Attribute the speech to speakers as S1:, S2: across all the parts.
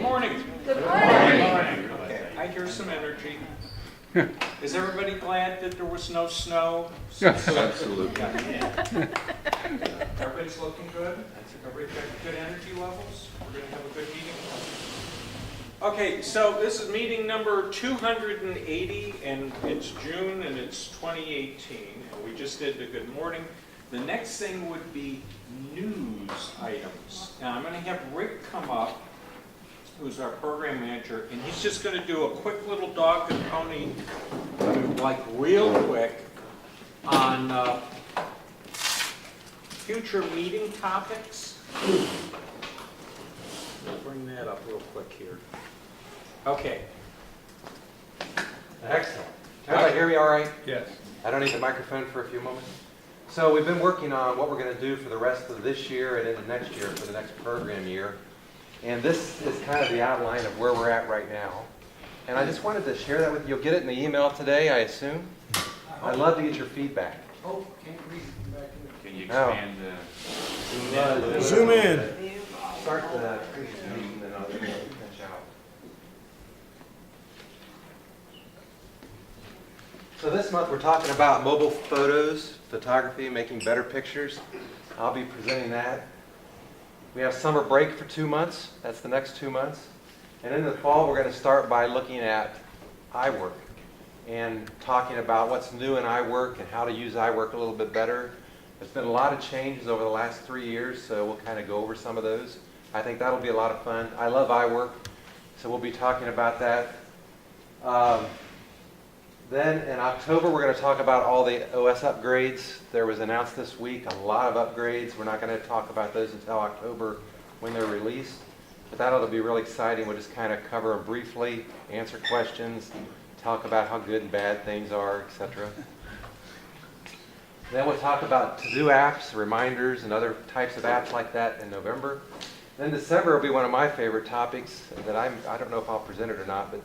S1: morning.
S2: Good morning.
S1: Okay, I hear some energy. Is everybody glad that there was no snow?
S3: Yes, absolutely.
S1: Everybody's looking good? Everybody's got good energy levels? We're going to have a good meeting? Okay, so this is meeting number 280, and it's June, and it's 2018. And we just did the good morning. The next thing would be news items. Now, I'm going to have Rick come up, who's our program manager, and he's just going to do a quick little dog and pony, like real quick, on future meeting topics. We'll bring that up real quick here. Okay.
S4: Excellent. Can everybody hear me all right?
S3: Yes.
S4: I don't need the microphone for a few moments. So we've been working on what we're going to do for the rest of this year and into next year for the next program year. And this is kind of the outline of where we're at right now. And I just wanted to share that with you. You'll get it in the email today, I assume. I'd love to get your feedback.
S1: Oh, can't read back in
S3: Can you expand the...
S5: Zoom in.
S4: Start the presentation and then I'll finish out. So this month we're talking about mobile photos, photography, making better pictures. I'll be presenting that. We have summer break for 2 months. That's the next 2 months. And in the fall we're going to start by looking at iWork and talking about what's new in iWork and how to use iWork a little bit better. There's been a lot of changes over the last 3 years, so we'll kind of go over some of those. I think that'll be a lot of fun. I love iWork, so we'll be talking about that. Then in October, we're going to talk about all the OS upgrades. There was announced this week a lot of upgrades. We're not going to talk about those until October when they're released. But that'll be really exciting. We'll just kind of cover them briefly, answer questions, talk about how good and bad things are, etc. Then we'll talk about to-do apps, reminders, and other types of apps like that in November. Then December will be one of my favorite topics that I don't know if I'll present it or not, but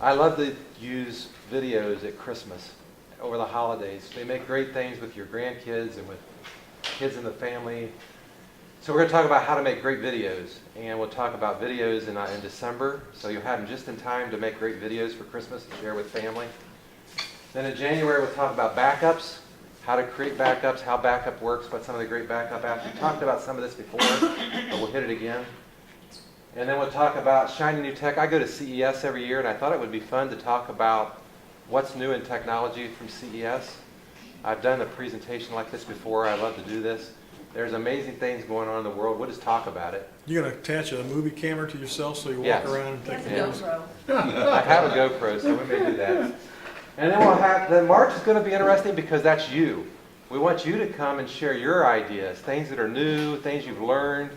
S4: I love to use videos at Christmas, over the holidays. They make great things with your grandkids and with kids in the family. So we're going to talk about how to make great videos, and we'll talk about videos in December, so you'll have them just in time to make great videos for Christmas and share with family. Then in January we'll talk about backups, how to create backups, how backup works, what some of the great backup apps. We talked about some of this before, but we'll hit it again. And then we'll talk about shiny new tech. I go to CES every year, and I thought it would be fun to talk about what's new in technology from CES. I've done a presentation like this before. I love to do this. There's amazing things going on in the world. We'll just talk about it.
S5: You're going to attach a movie camera to yourself so you walk
S4: Yes.
S5: around and take
S2: That's a
S5: photos?
S2: GoPro.
S4: I have a GoPro, so we may do that. And then March is going to be interesting because that's you. We want you to come and share your ideas, things that are new, things you've learned,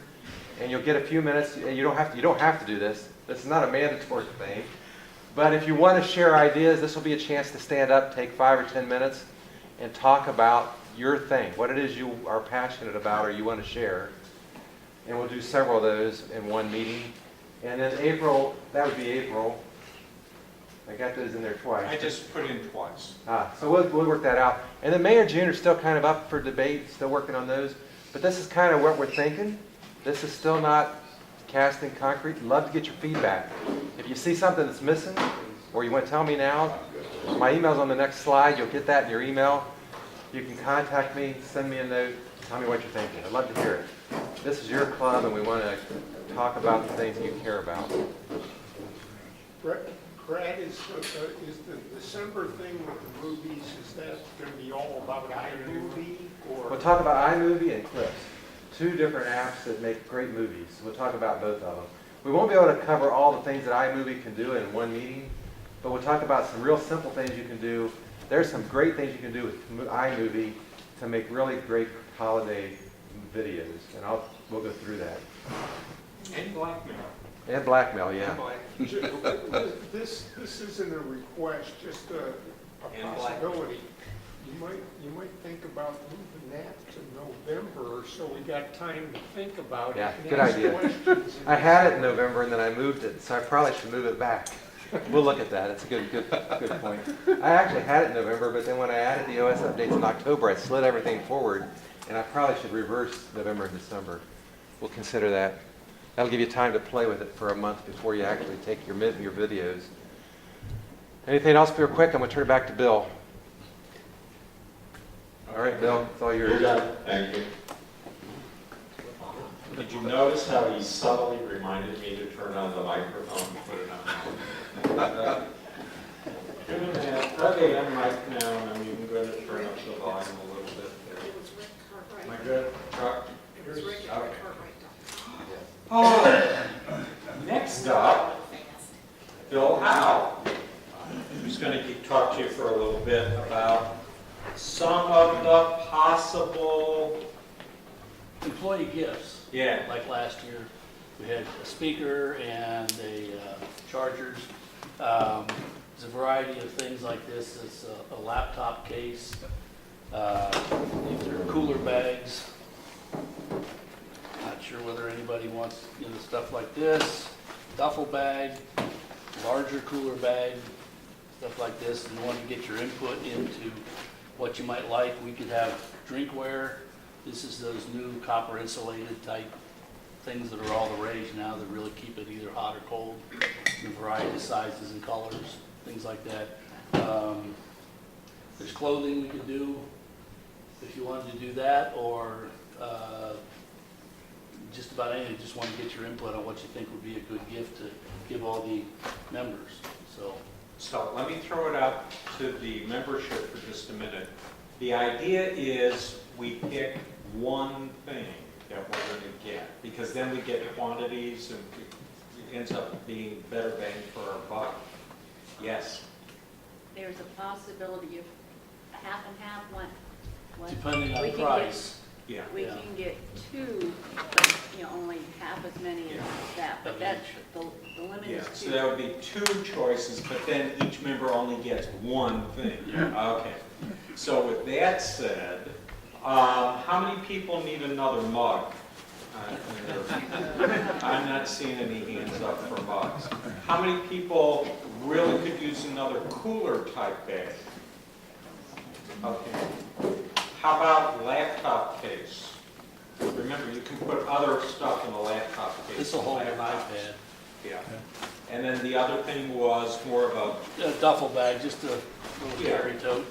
S4: and you'll get a few minutes. You don't have to do this. This is not a mandatory thing. But if you want to share ideas, this will be a chance to stand up, take 5 or 10 minutes, and talk about your thing, what it is you are passionate about or you want to share. And we'll do several of those in one meeting. And then April, that would be April. I got those in there twice.
S1: I just put in twice.
S4: So we'll work that out. And then May or June are still kind of up for debate, still working on those. But this is kind of what we're thinking. This is still not cast in concrete. Love to get your feedback. If you see something that's missing, or you want to tell me now, my email's on the next slide. You'll get that in your email. You can contact me, send me a note, tell me what you're thinking. I'd love to hear it. This is your club, and we want to talk about the things you care about.
S6: Brad, is the December thing with the movies, is that going to be all about iMovie? Or?
S4: We'll talk about iMovie and Clips, 2 different apps that make great movies. We'll talk about both of them. We won't be able to cover all the things that iMovie can do in one meeting, but we'll talk about some real simple things you can do. There's some great things you can do with iMovie to make really great holiday videos, and we'll go through that.
S1: And blackmail.
S4: And blackmail, yeah.
S6: This isn't a request, just a possibility. You might think about moving that to November, so we got time to think about it.
S4: Yeah,
S6: and
S4: good
S6: ask
S4: idea.
S6: questions.
S4: I had it in November and then I moved it, so I probably should move it back. We'll look at that. It's a good point. I actually had it in November, but then when I added the OS updates in October, I slid everything forward, and I probably should reverse November and December. We'll consider that. That'll give you time to play with it for a month before you actually take your videos. Anything else real quick? I'm going to turn it back to Bill. All right, Bill, it's all yours.
S2: Thank you. Did you notice how he subtly reminded me to turn on the microphone and put it on? Okay, I'm mic now, and I'm even going to turn up the volume a little bit there.
S7: It was Rick Cartwright.
S2: Am I good?
S7: It was Rick at
S2: Okay.
S7: Cartwright.com.
S2: Oh, next up, Bill Howe, who's going to talk to you for a little bit about some of the possible,
S8: employee gifts.
S2: yeah,
S8: Like last year, we had a speaker and chargers. There's a variety of things like this. It's a laptop case. These are cooler bags. Not sure whether anybody wants, stuff like this. Duffel bag, larger cooler bag, stuff like this. And you want to get your input into what you might like. We could have drinkware. This is those new copper insulated type things that are all the rage now that really keep it either hot or cold in a variety of sizes and colors, things like that. There's clothing we could do if you wanted to do that, or just about anything. Just want to get your input on what you think would be a good gift to give all the members.
S1: So let me throw it out to the membership for just a minute. The idea is we pick one thing that we're going to get, because then we get quantities and it ends up being better bang for our buck. Yes?
S7: There's a possibility of half and half one.
S8: Depending
S7: We
S8: on
S7: can
S8: price.
S1: Yeah.
S7: We
S8: Yeah.
S7: can get two, but, only half as many as that, but that's, the limit
S1: Yeah,
S7: is
S1: so
S7: two.
S1: that would be two choices, but then each member only gets one thing. Okay. So with that said, how many people need another mug? I'm not seeing any hands up for mugs. How many people really could use another cooler type bag? Okay. How about laptop case? Remember, you can put other stuff in a laptop case.
S8: This will hold an
S1: Laptops.
S8: iPad.
S1: Yeah. And then the other thing was more of
S8: A duffel bag, just a little
S1: Yeah.
S8: carry tote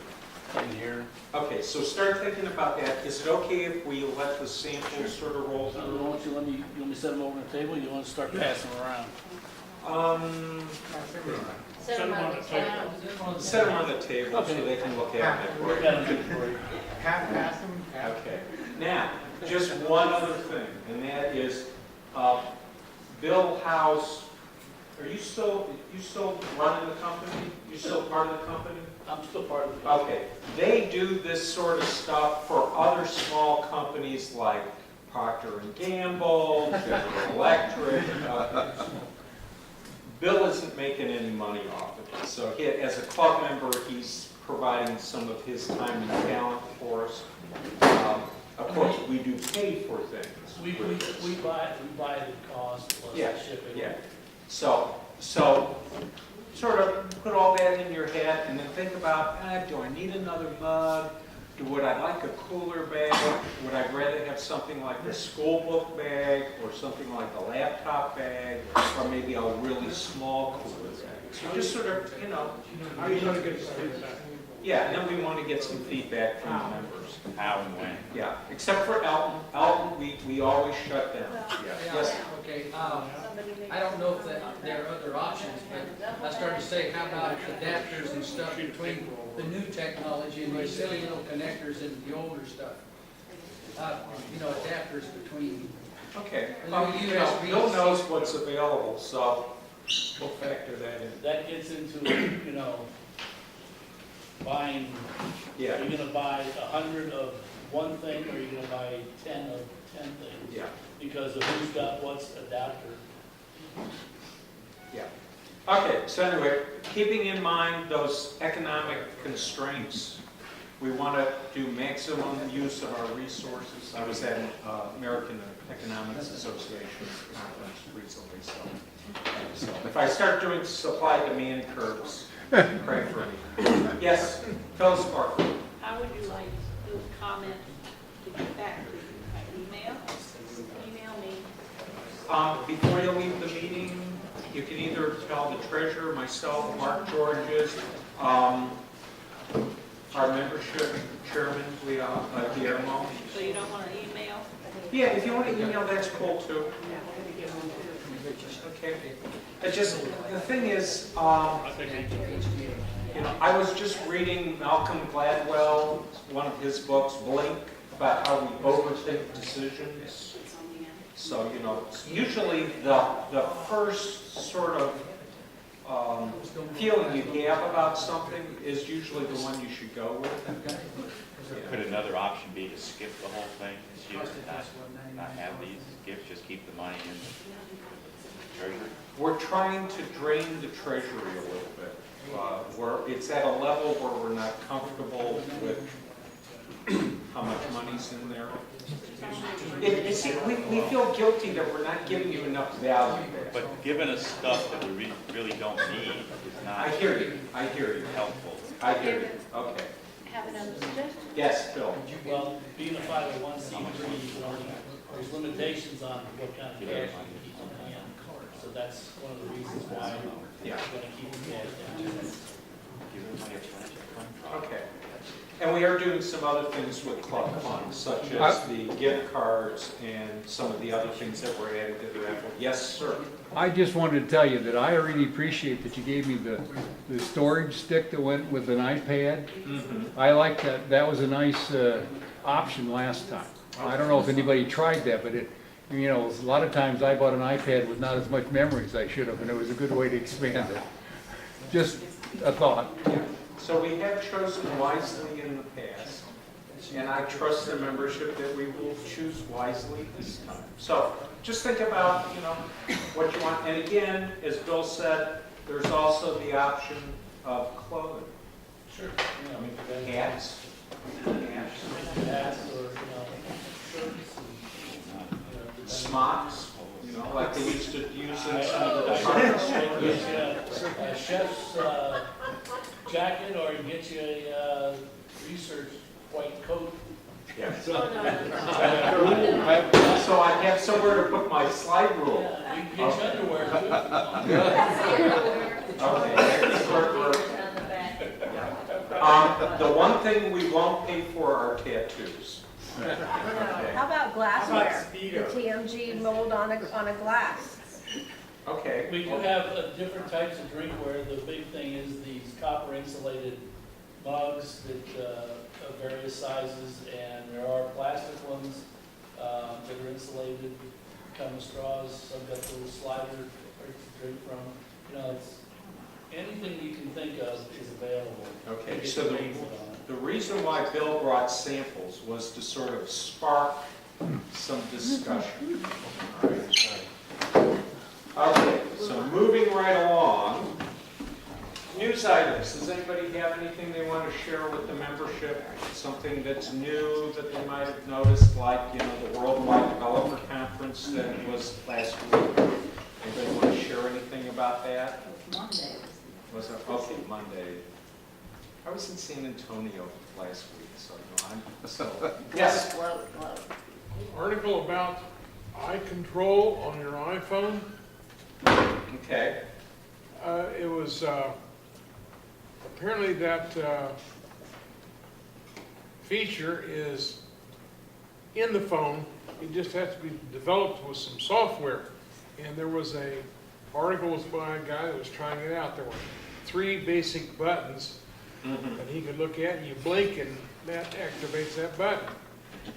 S8: in here.
S1: okay, so start thinking about that. Is it okay if we let the samples sort of roll
S8: So
S1: through?
S8: you want me to set them over the table? You want to start passing them around?
S7: Set them on the table.
S1: Set them on the table so
S8: Okay.
S1: they can look at it.
S8: We're gonna do it for you.
S1: Okay. Now, just one other thing, and that is, Bill House, are you still running the company? You still part of the company?
S8: I'm still part of the.
S1: Okay. They do this sort of stuff for other small companies like Procter & Gamble, General Electric. Bill isn't making any money off of it, so as a club member, he's providing some of his time and talent for us. Of course, we do pay for things.
S8: We buy the cost plus
S1: Yeah,
S8: the shipping.
S1: yeah. So sort of put all that in your head and then think about, do I need another mug? Would I like a cooler bag? Would I rather have something like a school book bag or something like a laptop bag or maybe a really small cooler bag? So just sort of,
S6: How are you gonna get it straight back?
S1: yeah, and then we want to get some feedback from the members.
S3: How and when?
S1: Yeah, except for Elton. Elton, we always shut down.
S9: Yeah,
S1: Yes.
S9: okay, I don't know if there are other options, but I started to say, how about adapters and stuff between the new technology and these silly little connectors and the older stuff? Adapters between,
S1: Okay.
S9: And
S1: Well,
S9: then USB.
S1: Bill knows what's available, so we'll factor that in.
S8: That gets into, buying,
S1: Yeah,
S8: are you gonna buy 100 of one thing, or are you gonna buy 10 of 10 things?
S1: yeah,
S8: Because of who's got what's adapter.
S1: yeah. Okay, so anyway, keeping in mind those economic constraints, we want to do maximum use of our resources. I was at an American Economics Association conference recently, so if I start doing supply-demand curves, pray for me. Yes, tell us more.
S7: How would you like those comments to get back to you? By email? Email me.
S1: Before you leave the meeting, you can either tell the treasurer, myself, Mark Georges, our membership chairman, Guillermo.
S7: So you don't want to email?
S1: Yeah, if you want to email, that's cool too. Okay. It's just, the thing is, you know, I was just reading Malcolm Gladwell, one of his books, Blink, about how we overthink decisions. So, you know, usually the first sort of feeling you have about something is usually the one you should go with.
S10: Could another option be to skip the whole thing, just not have these gifts, just keep the money in the treasury?
S1: We're trying to drain the treasury a little bit. It's at a level where we're not comfortable with how much money's in there. We feel guilty that we're not giving you enough value.
S10: But giving us stuff that we really don't need is not
S1: I hear you,
S10: helpful.
S1: I hear you, okay.
S7: Have another suggestion?
S1: Yes, Bill?
S8: Well, being a 501c3, there's limitations on what kind of cash you can keep in hand. So that's one of the reasons why I'm
S1: Yeah.
S8: going to keep the cash down.
S10: Give everybody a pledge of fund.
S1: Okay. And we are doing some other things with club funds, such as the gift cards and some of the other things that we're adding to the raffle. Yes, sir?
S11: I just wanted to tell you that I really appreciate that you gave me the storage stick that went with an iPad. I like that. That was a nice option last time. I don't know if anybody tried that, but it, you know, a lot of times I bought an iPad with not as much memory as I should have, and it was a good way to expand it. Just a thought.
S1: So we have chosen wisely in the past, and I trust the membership that we will choose wisely this time. So just think about, you know, what you want. And again, as Bill said, there's also the option of clothing.
S8: Sure.
S1: Hats.
S8: Hats or, shirts and,
S1: Smocks, you know, like they used to use in some of the department stores.
S8: a chef's jacket, or you get you a research white coat.
S1: Yeah. So I have somewhere to put my slide rule.
S8: Yeah, you can get your underwear too.
S1: Okay. The one thing we won't pay for are tattoos. Okay.
S12: How about glassware? The TMG mold on a glass.
S1: Okay.
S8: We do have different types of drinkware. The big thing is these copper insulated mugs that of various sizes, and there are plastic ones that are insulated, come with straws. Some got the little slider to drink from. You know, it's anything you can think of is available.
S1: Okay,
S8: Get
S1: so
S8: your names on it.
S1: the reason why Bill brought samples was to sort of spark some discussion. All right. Okay, so moving right along. News items. Does anybody have anything they want to share with the membership? Something that's new that they might have noticed, like, you know, the Worldwide Developer Conference that was last week. Anybody want to share anything about that?
S7: Monday.
S1: Was it? Okay, Monday. I was in San Antonio last week, so you know, yes.
S6: Article about eye control on your iPhone.
S1: Okay.
S6: It was apparently that feature is in the phone. It just has to be developed with some software. And there was a article was by a guy that was trying it out. There were 3 basic buttons that he could look at, and you blink and that activates that button.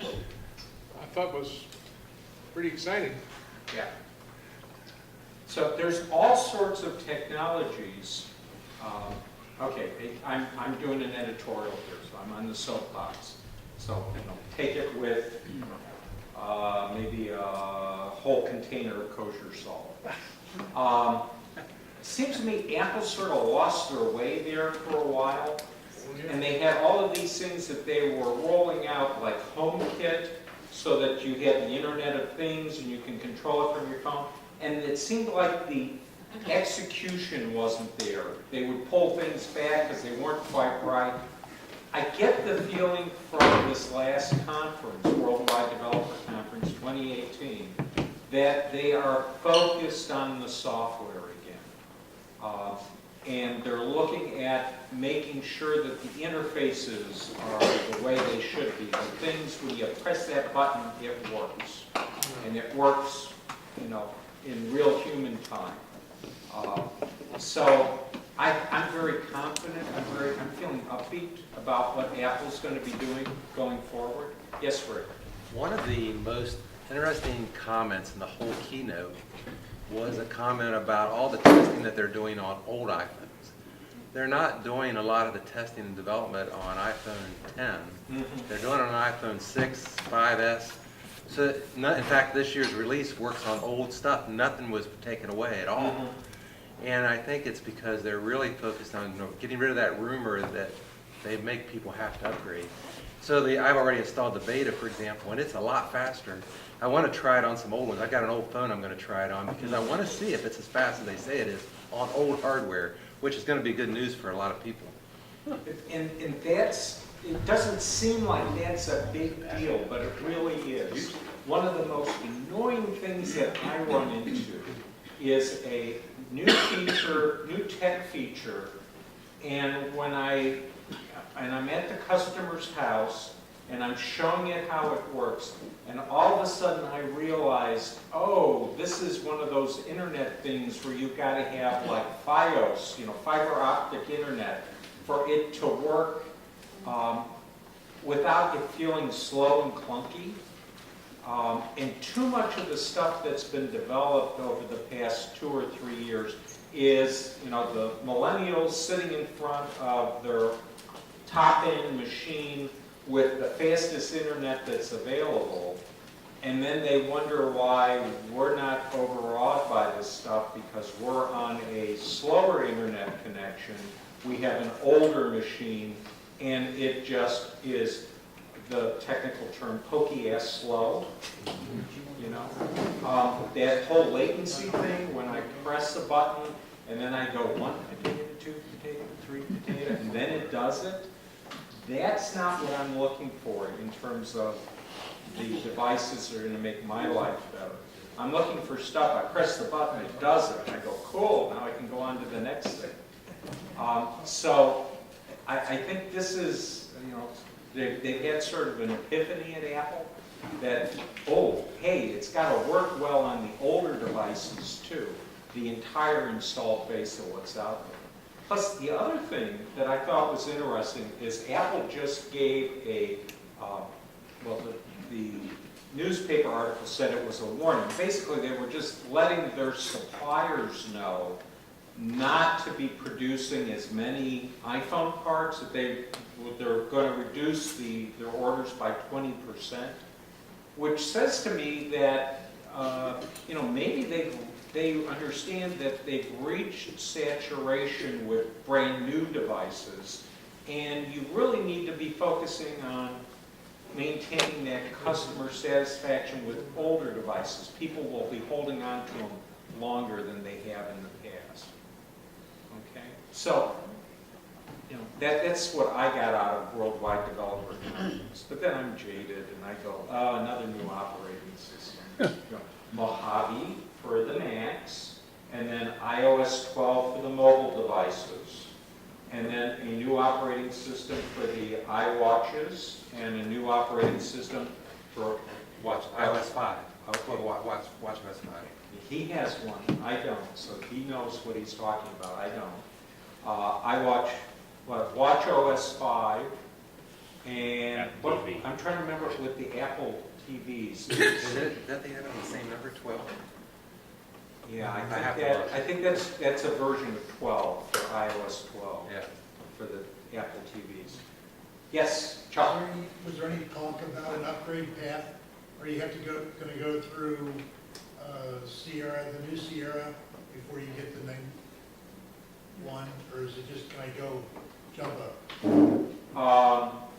S6: I thought was pretty exciting.
S1: Yeah. So there's all sorts of technologies. Okay, I'm doing an editorial here, so I'm on the soapbox. So, you know, take it with maybe a whole container of kosher salt. It seems to me Apple sort of lost their way there for a while. And they had all of these things that they were rolling out, like HomeKit, so that you had the Internet of Things and you can control it from your phone. And it seemed like the execution wasn't there. They would pull things back because they weren't quite right. I get the feeling from this last conference, Worldwide Developer Conference 2018,
S2: that they are focused on the software again. And they're looking at making sure that the interfaces are the way they should be. The things, when you press that button, it works. And it works, in real human time. So I'm very confident, I'm feeling upbeat about what Apple's going to be doing going forward. Yes, Rick?
S4: One of the most interesting comments in the whole keynote was a comment about all the testing that they're doing on old iPhones. They're not doing a lot of the testing and development on iPhone 10. They're doing it on iPhone 6, 5S. So, in fact, this year's release works on old stuff. Nothing was taken away at all. And I think it's because they're really focused on getting rid of that rumor that they make people have to upgrade. So I've already installed the beta, for example, and it's a lot faster. I want to try it on some old ones. I got an old phone I'm going to try it on because I want to see if it's as fast as they say it is on old hardware, which is going to be good news for a lot of people.
S2: And it doesn't seem like that's a big deal, but it really is. One of the most annoying things that I run into is a new tech feature, and when I'm at the customer's house and I'm showing it how it works, and all of a sudden I realize, oh, this is one of those internet things where you've got to have like FiOS, fiber optic internet, for it to work without it feeling slow and clunky. And too much of the stuff that's been developed over the past 2 or 3 years is, the millennials sitting in front of their top-end machine with the fastest internet that's available, and then they wonder why we're not overawed by this stuff because we're on a slower internet connection. We have an older machine, and it just is, the technical term, pokey-ass slow. That whole latency thing, when I press a button and then I go 1 potato, 2 potato, 3 potato, and then it does it, that's not what I'm looking for in terms of the devices that are going to make my life better. I'm looking for stuff, I press the button, it does it, and I go, cool, now I can go on to the next thing. So I think this is, they've had sort of an epiphany at Apple that, oh, hey, it's got to work well on the older devices too, the entire installed base of what's out there. Plus, the other thing that I thought was interesting is Apple just gave the newspaper article said it was a warning. Basically, they were just letting their suppliers know not to be producing as many iPhone parts, that they're going to reduce their orders by 20%, which says to me that maybe they understand that they've reached saturation with brand new devices, and you really need to be focusing on maintaining that customer satisfaction with older devices. People will be holding on to them longer than they have in the past. Okay, so that's what I got out of Worldwide Developer Conference. But then I'm jaded, and I go, oh, another new operating system. Mojave for the Macs, and then iOS 12 for the mobile devices, and then a new operating system for the iWatches, and a new operating system for
S4: iOS 5. WatchOS 5.
S2: He has one, I don't, so he knows what he's talking about, I don't. WatchOS 5, and I'm trying to remember with the Apple TVs.
S4: Don't they have on the same number, 12?
S2: Yeah, I think that's a version of 12 for iOS 12. Yeah. For the Apple TVs. Yes, Chuck.
S13: Was there any talk about an upgrade path, or you have to going to go through Sierra, the new Sierra, before you get the main one, or is it just kind of go jump up?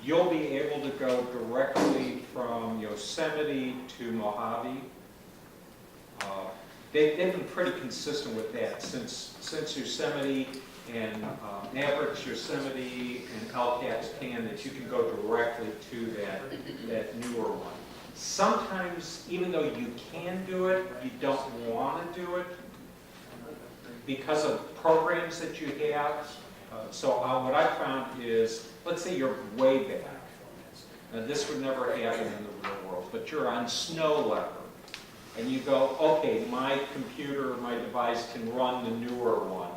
S2: You'll be able to go directly from Yosemite to Mojave. They've been pretty consistent with that since Yosemite and Mavericks, Yosemite, and El Capitan, that you can go directly to that newer one. sometimes, even though you can do it, you don't want to do it because of programs that you have. What I found is, let's say you're way back. Now, this would never happen in the real world, but you're on snow leopard. And you go, okay, my computer, my device can run the newer one.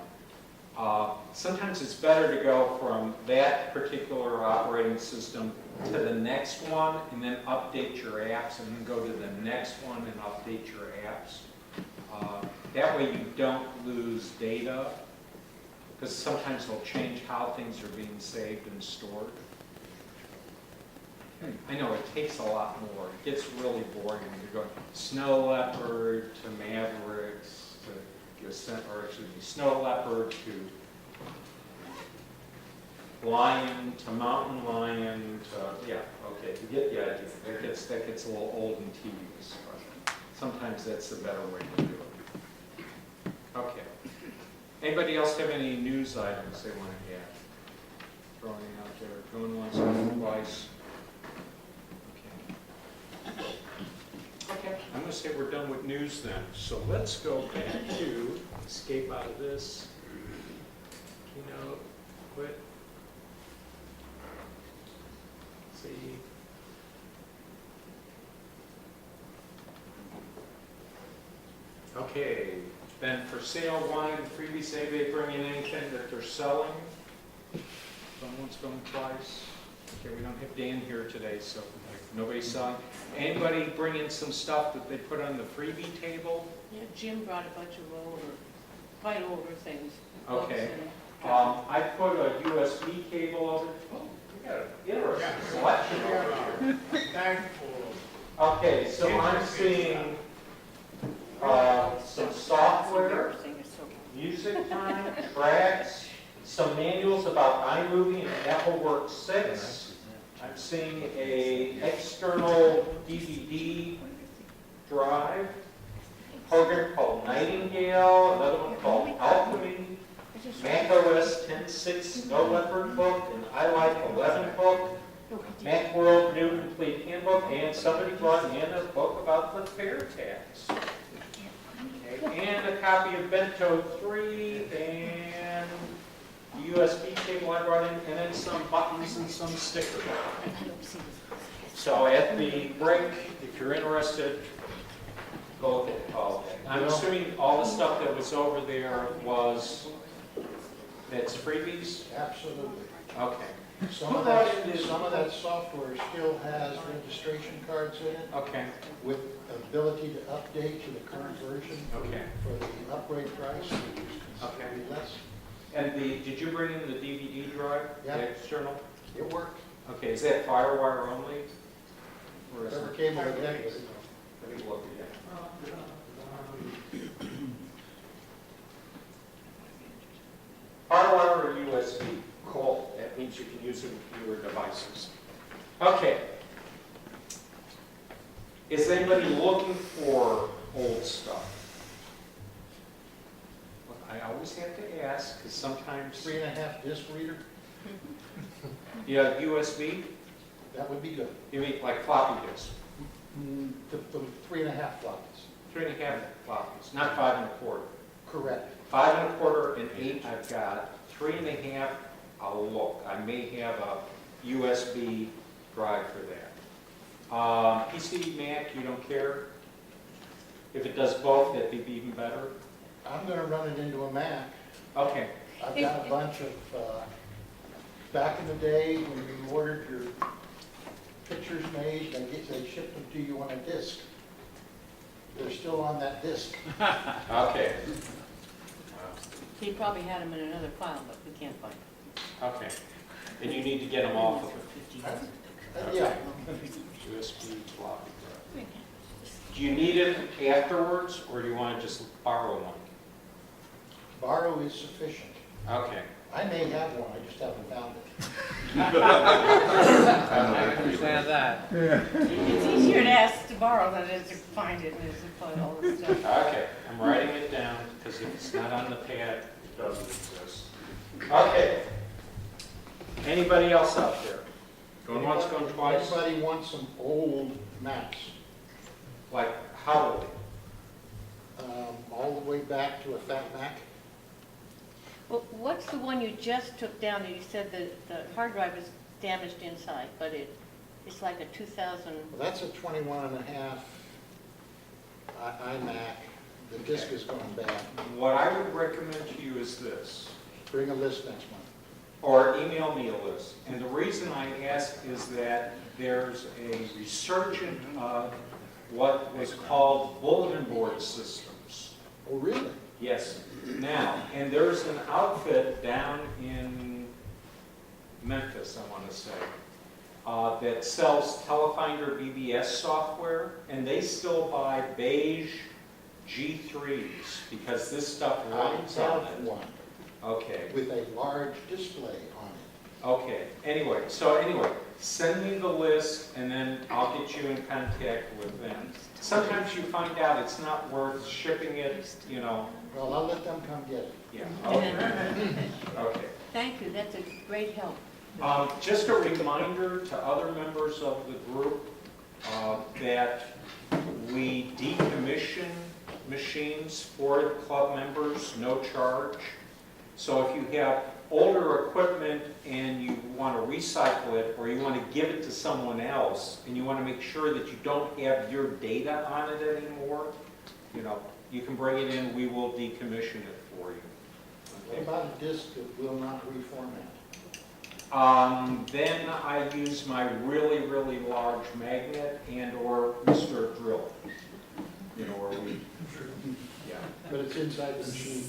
S2: Sometimes it's better to go from that particular operating system to the next one and then update your apps and then go to the next one and update your apps. That way you don't lose data because sometimes they'll change how things are being saved and stored. I know it takes a lot more. It gets really boring when you're going Snow Leopard to Mavericks to Snow Leopard to Lion to Mountain Lion to, yeah, okay, you get the idea. That gets a little old and tedious, but sometimes that's the better way to do it. Okay. Anybody else have any news items they want to add? Throwing out there, going once, going twice. Okay, I'm going to say we're done with news then. So let's go back to, escape out of this. Keynote, quit. See. Okay, then for sale, wine, and freebies, anybody bring in anything that they're selling? Going once, going twice. Okay, we don't have Dan here today, so nobody's selling. Anybody bring in some stuff that they put on the freebie table?
S7: Yeah, Jim brought a bunch of quite older things.
S2: Okay. I put a USB cable over. Oh, we got an interesting selection over here. Okay, so I'm seeing some software, music time, tracks, some manuals about iMovie and AppleWorks 6. I'm seeing a external DVD drive, a program called Nightingale, another one called Alchemy, macOS 10.6 Snow Leopard book, and iLife 11 book, Macworld New Complete Handbook, and somebody brought in a book about the fair tax. Okay, and a copy of Bento 3, and the USB cable I brought in, and then some buttons and some stickers. So at the break, if you're interested, go look at it. Oh, okay. I'm assuming all the stuff that was over there that's freebies?
S13: Absolutely.
S2: Okay.
S13: Some of that software still has registration cards in it
S2: Okay.
S13: with ability to update to the current version
S2: Okay.
S13: for the upgrade price, which is considerably less.
S2: And did you bring in the DVD drive?
S13: Yeah.
S2: The external?
S13: It worked.
S2: Okay, is that FireWire only? Or is
S13: Whatever
S2: it?
S13: cable it had was
S2: Let me look again. FireWire or USB? Cool. That means you can use it with newer devices. Okay. Is anybody looking for old stuff? Well, I always have to ask because sometimes
S13: 3.5 disc reader.
S2: you have USB.
S13: That would be good.
S2: You mean like floppy disk?
S13: The 3.5 floppies.
S2: 3.5 floppies, not 5 1/4.
S13: Correct.
S2: 5 1/4 and 8 I've got. 3.5, I'll look. I may have a USB drive for that. PC, Mac, you don't care? If it does both, that'd be even better.
S13: I'm going to run it into a Mac.
S2: Okay.
S13: I've got a bunch of, back in the day when you ordered your pictures made, they shipped them to you on a disc. They're still on that disc.
S2: Okay.
S7: He probably had them in another file, but we can't find them.
S2: Okay. And you need to get them off of it.
S13: Yeah.
S2: USB floppy drive. Do you need it afterwards, or do you want to just borrow one?
S13: Borrow is sufficient.
S2: Okay.
S13: I may have one, I just haven't found it.
S9: I understand that.
S7: It's easier to ask to borrow than it is to find it and to put all this stuff.
S2: Okay, I'm writing it down, because if it's not on the pad, it doesn't exist. Okay. Anybody else out there? Going once, going twice?
S6: Anybody want some old maps?
S2: Like, how old?
S6: All the way back to a fat Mac?
S12: Well, what's the one you just took down that you said the hard drive is damaged inside, but it's like a 2000?
S6: Well, that's a 21 and a half iMac. The disk is going bad.
S2: What I would recommend to you is this,
S6: Bring a list next month.
S2: or email me a list. And the reason I ask is that there's a resurgence of what was called bulletin board systems.
S6: Oh, really?
S2: Yes. Now, and there's an outfit down in Memphis, I want to say, that sells Telefinder BBS software, and they still buy beige G3s because this stuff runs
S6: I
S2: on
S6: have
S2: it.
S6: one
S2: Okay.
S6: with a large display on it.
S2: Okay. Anyway, send me the list, and then I'll get you in contact with them. Sometimes you find out it's not worth shipping it, you know.
S6: Well, I'll let them come get it.
S2: Yeah. Okay. Okay.
S12: Thank you, that's a great help.
S2: Just a reminder to other members of the group that we decommission machines for the club members, no charge. So if you have older equipment and you want to recycle it, or you want to give it to someone else, and you want to make sure that you don't have your data on it anymore, you know, you can bring it in, we will decommission it for you.
S6: What about a disk that will not reformat?
S2: Then I use my really, really large magnet and or Mr. Drill. You know, where we, yeah.
S6: But it's inside the machine.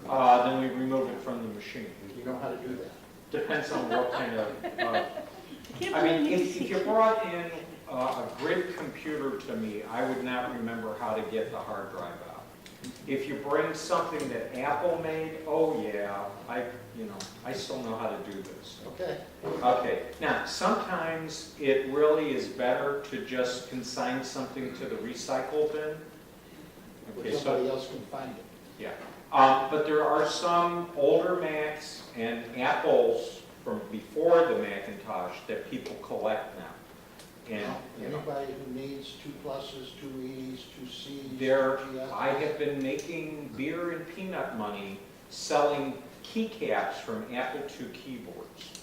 S2: Then we remove it from the machine.
S6: You know how to do that?
S2: Depends on what kind of, I mean, if you brought in a grid computer to me, I would not remember how to get the hard drive out. If you bring something that Apple made, oh yeah, I still know how to do this.
S6: Okay.
S2: Okay, now, sometimes it really is better to just consign something to the recycle bin. Okay,
S6: Where somebody else can find it.
S2: yeah. But there are some older Macs and Apples from before the Macintosh that people collect now. And, you know,
S6: Anybody who needs 2 pluses, 2 E's, 2 C's, 2
S2: there,
S6: GS's.
S2: I have been making beer and peanut money selling keycaps from Apple II keyboards.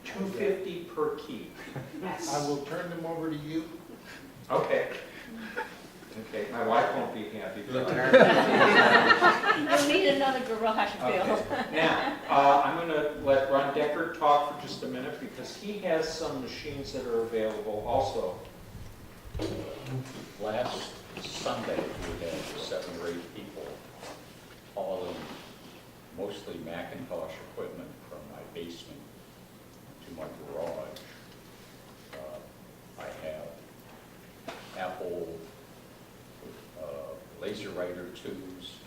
S2: $2.50 per key.
S6: I will turn them over to you.
S2: Okay. Okay, my wife won't be happy. But
S12: You'll need another garage, Bill.
S2: okay. Now, I'm going to let Ron Decker talk for just a minute because he has some machines that are available also.
S14: Last Sunday, we had 7 or 8 people hauling mostly Macintosh equipment from my basement to my garage. I have Apple laser writer tubes,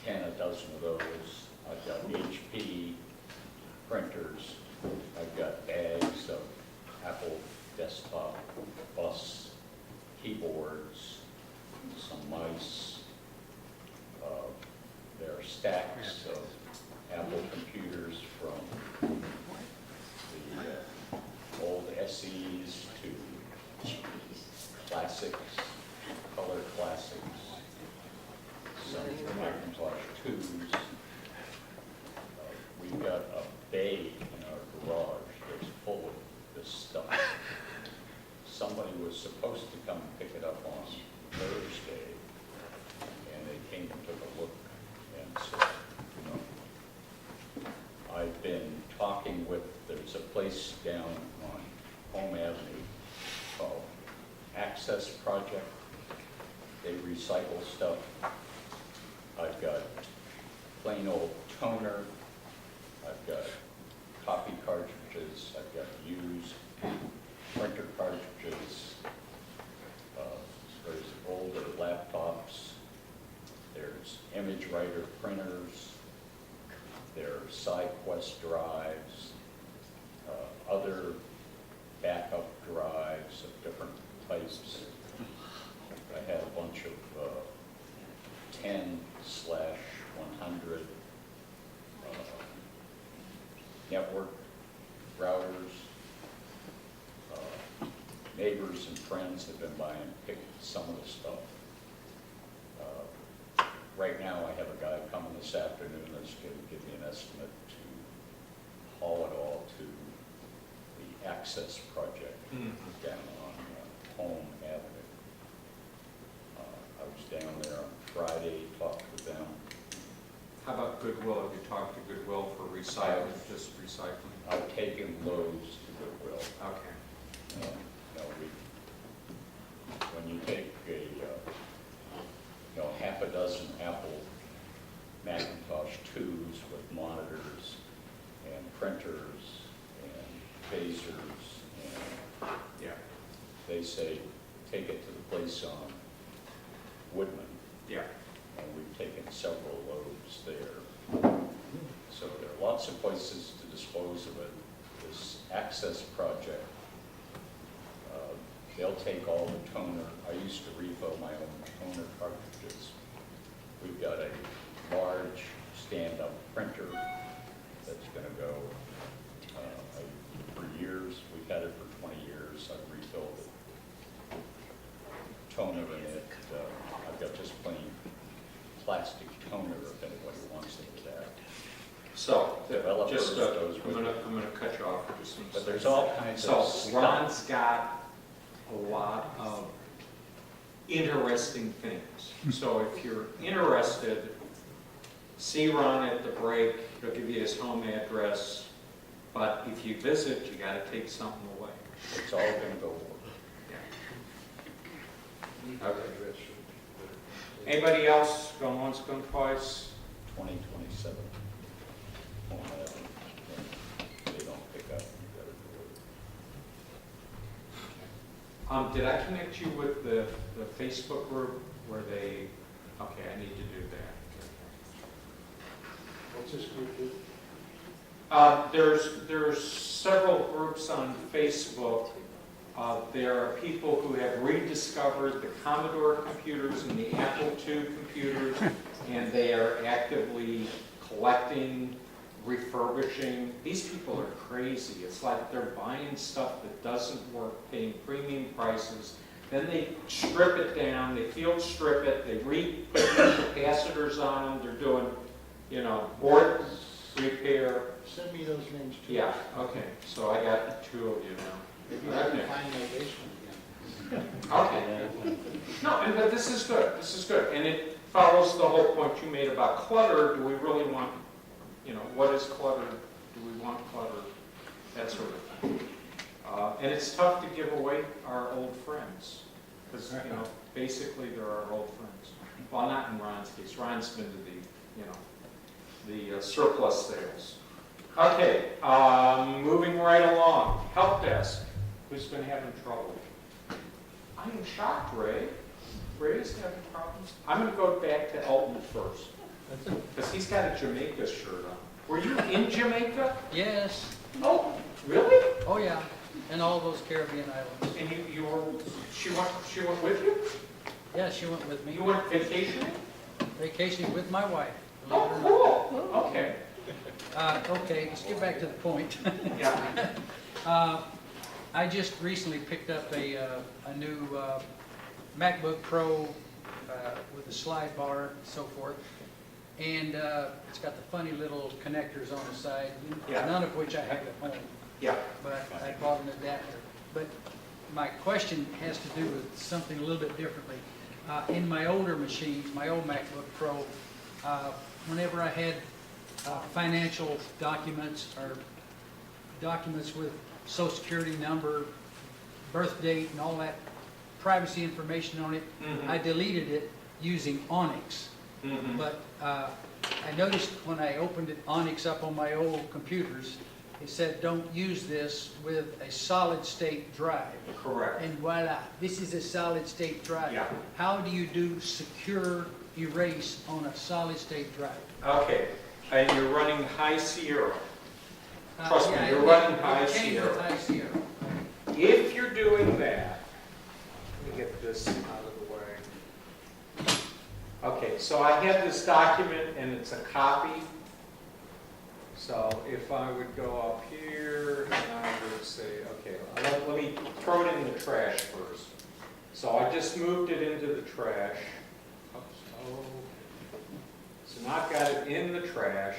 S14: 10 a dozen of those. I've got HP printers. I've got bags of Apple desktop bus keyboards, some mice. There are stacks of Apple computers from the old SEs to classics, color classics, some Macintosh 2s. We've got a bay in our garage that's full of this stuff. Somebody was supposed to come and pick it up on Thursday, and they came and took a look and said, you know, I've been talking with, there's a place down on Home Avenue called Access Project. They recycle stuff. I've got plain old toner. I've got copy cartridges. I've got used printer cartridges. There's older laptops. There's image writer printers. There's SideQuest drives. Other backup drives of different types. I had a bunch of 10/100 network neighbors and friends have been by and picked some of the stuff. Right now, I have a guy coming this afternoon that's going to give me an estimate to haul it all to the access project down on Home Avenue. I was down there on Friday, talked with them.
S2: How about Goodwill? Have you talked to Goodwill for recycling, just recycling?
S14: I've taken loads to Goodwill.
S2: Okay.
S14: When you take half a dozen Apple Macintosh 2s with monitors and printers and phasers, and they say, take it to the place on Woodman.
S2: Yeah.
S14: And we've taken several loads there. So there are lots of places to dispose of it. This access project, they'll take all the toner. I used to refill my own toner cartridges. We've got a large stand-up printer that's going to go for years. We've had it for 20 years. I've refilled it. Toner in it. I've got just plain plastic toner if anybody wants it for that.
S2: So,
S14: Developers
S2: just,
S14: goes
S2: I'm
S14: with
S2: gonna
S14: it.
S2: cut you off for just a
S14: But
S2: second.
S14: there's all kinds of
S2: So,
S14: stuff.
S2: Ron's got a lot of interesting things. So if you're interested, see Ron at the break. He'll give you his home address. But if you visit, you gotta take something away.
S14: It's all going to go forward.
S2: Okay. Anybody else going once, going twice?
S14: 2027. On that one. If they don't pick up, you got to do it.
S2: Did I connect you with the Facebook group where they, okay, I need to do that.
S6: What's this group do?
S2: There's several groups on Facebook. There are people who have rediscovered the Commodore computers and the Apple II computers, and they are actively collecting, refurbishing. These people are crazy. It's like they're buying stuff that doesn't work, paying premium prices. Then they strip it down, they field strip it, they put capacitors on them, they're doing, board repair.
S13: Send me those names too.
S2: Yeah, okay, so I got 2 of you now.
S13: Maybe I can find my basement again.
S2: Okay. No, but this is good, and it follows the whole point you made about clutter. Do we really want, what is clutter? Do we want clutter? That sort of thing. And it's tough to give away our old friends, because, basically they're our old friends. Well, not in Ron's case. Ron's been to the surplus sales. Okay, moving right along. Help desk. Who's been having trouble? I am shocked, Ray. Ray's having problems. I'm going to go back to Elton first, because he's got a Jamaica shirt on. Were you in Jamaica?
S9: Yes,
S2: Oh, really?
S9: oh yeah, and all those Caribbean islands.
S2: And you were, she went with you?
S9: Yeah, she went with me,
S2: You went vacationing?
S9: vacationing with my wife.
S2: Oh, cool. Okay.
S9: Okay, let's get back to the point.
S2: Yeah.
S9: I just recently picked up a new MacBook Pro with a slide bar and so forth. And it's got the funny little connectors on the side,
S2: Yeah.
S9: none of which I have at home.
S2: Yeah.
S9: But I bought an adapter. But my question has to do with something a little bit differently. In my older machines, my old MacBook Pro, whenever I had financial documents or documents with Social Security number, birth date, and all that privacy information on it, I deleted it using Onyx. But I noticed when I opened Onyx up on my old computers, it said don't use this with a solid state drive.
S2: Correct.
S9: And voila, this is a solid state drive.
S2: Yeah.
S9: How do you do secure erase on a solid state drive?
S2: Okay. And you're running High Sierra. Trust me,
S9: Yeah,
S2: you're
S9: it-
S2: running
S9: it
S2: High
S9: came with
S2: Sierra.
S9: High Sierra.
S2: If you're doing that, let me get this out of the way. Okay, so I have this document and it's a copy. So if I would go up here and I would say, okay,
S1: let me throw it in the trash first. So I just moved it into the trash. So now I've got it in the trash.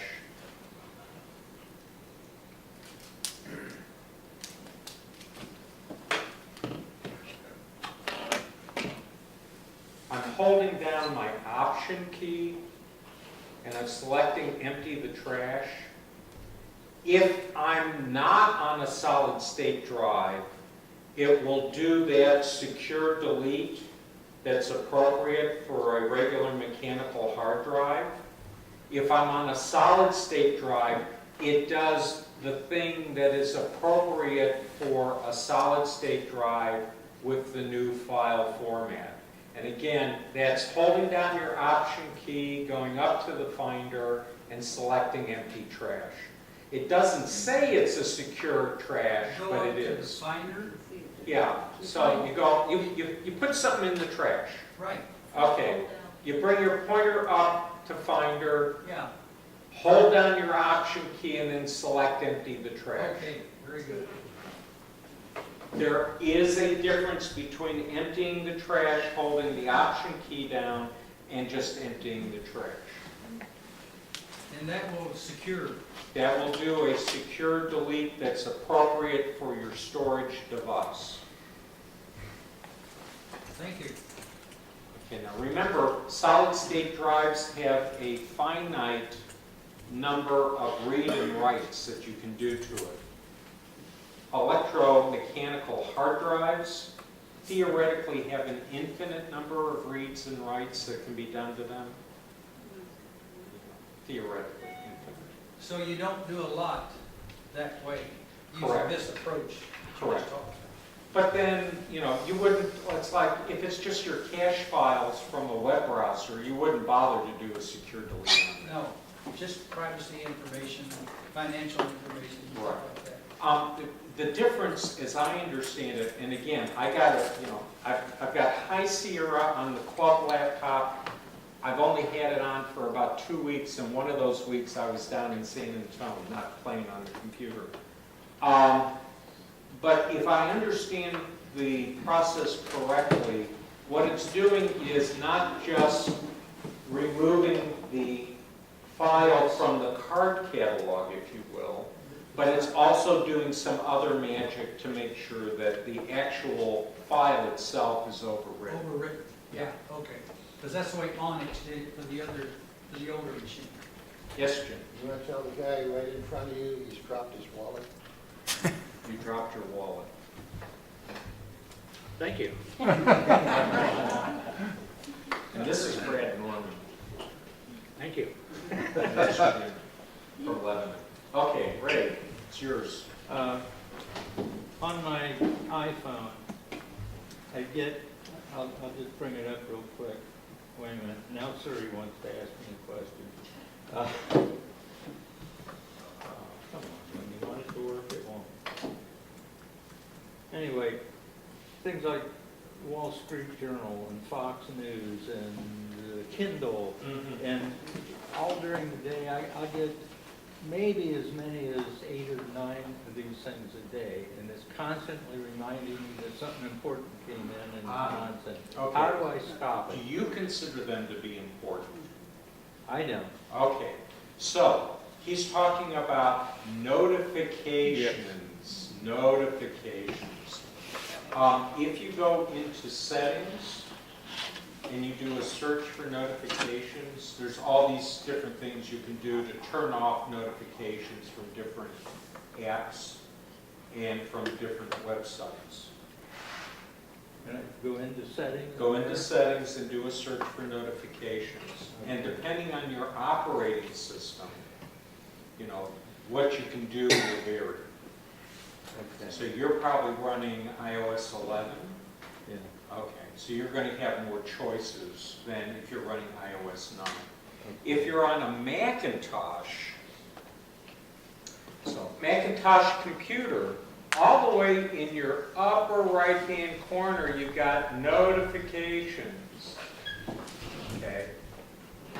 S1: I'm holding down my option key and I'm selecting empty the trash. If I'm not on a solid state drive, it will do that secure delete that's appropriate for a regular mechanical hard drive. If I'm on a solid state drive, it does the thing that is appropriate for a solid state drive with the new file format. And again, that's holding down your option key, going up to the Finder, and selecting empty trash. It doesn't say it's a secure trash, but it is.
S9: Go up to the Finder?
S1: Yeah, so you go, you put something in the trash.
S9: Right,
S1: Okay, you bring your pointer up to Finder,
S9: yeah,
S1: hold down your option key, and then select empty the trash.
S9: okay, very good.
S1: There is a difference between emptying the trash, holding the option key down, and just emptying the trash.
S9: And that will secure.
S1: That will do a secure delete that's appropriate for your storage device.
S9: Thank you.
S1: Okay, now remember, solid state drives have a finite number of read and writes that you can do to it. Electromechanical hard drives theoretically have an infinite number of reads and writes that can be done to them. Theoretically infinite.
S9: So you don't do a lot that way, using
S1: Correct.
S9: this approach.
S1: Correct. But then, you wouldn't, it's like, if it's just your cache files from a web browser, you wouldn't bother to do a secure delete on that.
S9: No, just privacy information, financial information, stuff
S1: Right.
S9: like that.
S1: The difference, as I understand it, and again, I got it, I've got High Sierra on the club laptop. I've only had it on for about 2 weeks, and one of those weeks I was down in San Antonio, not playing on the computer. But if I understand the process correctly, what it's doing is not just removing the file from the card catalog, if you will, but it's also doing some other magic to make sure that the actual file itself is overwritten.
S9: Overwritten, yeah, okay. Because that's the way Onyx did it for the older machine.
S1: Yes, Jim?
S15: You want to tell the guy right in front of you, he's dropped his wallet?
S1: You dropped your wallet.
S10: Thank you.
S1: And this is Brad Norman.
S10: Thank you.
S1: That's Jim from Lebanon. Okay, Ray, it's yours.
S16: On my iPhone, I'll just bring it up real quick. Wait a minute, now Siri wants to ask me a question. Come on, when you want it to work, it won't. Anyway, things like Wall Street Journal and Fox News and Kindle, and all during the day, I get maybe as many as 8 or 9 of these things a day, and it's constantly reminding me that something important came in and nonsense.
S1: Okay.
S16: How do I stop
S1: Do
S16: it?
S1: you consider them to be important?
S16: I don't.
S1: Okay, so he's talking about notifications. Notifications. If you go into settings and you do a search for notifications, there's all these different things you can do to turn off notifications from different apps and from different websites.
S16: Can I go into settings?
S1: Go into settings and do a search for notifications. And depending on your operating system, what you can do will vary.
S16: Okay.
S1: So you're probably running iOS 11.
S16: Yeah.
S1: Okay, so you're going to have more choices than if you're running iOS 9. If you're on a Macintosh, so Macintosh computer, all the way in your upper right-hand corner, you've got notifications. Okay?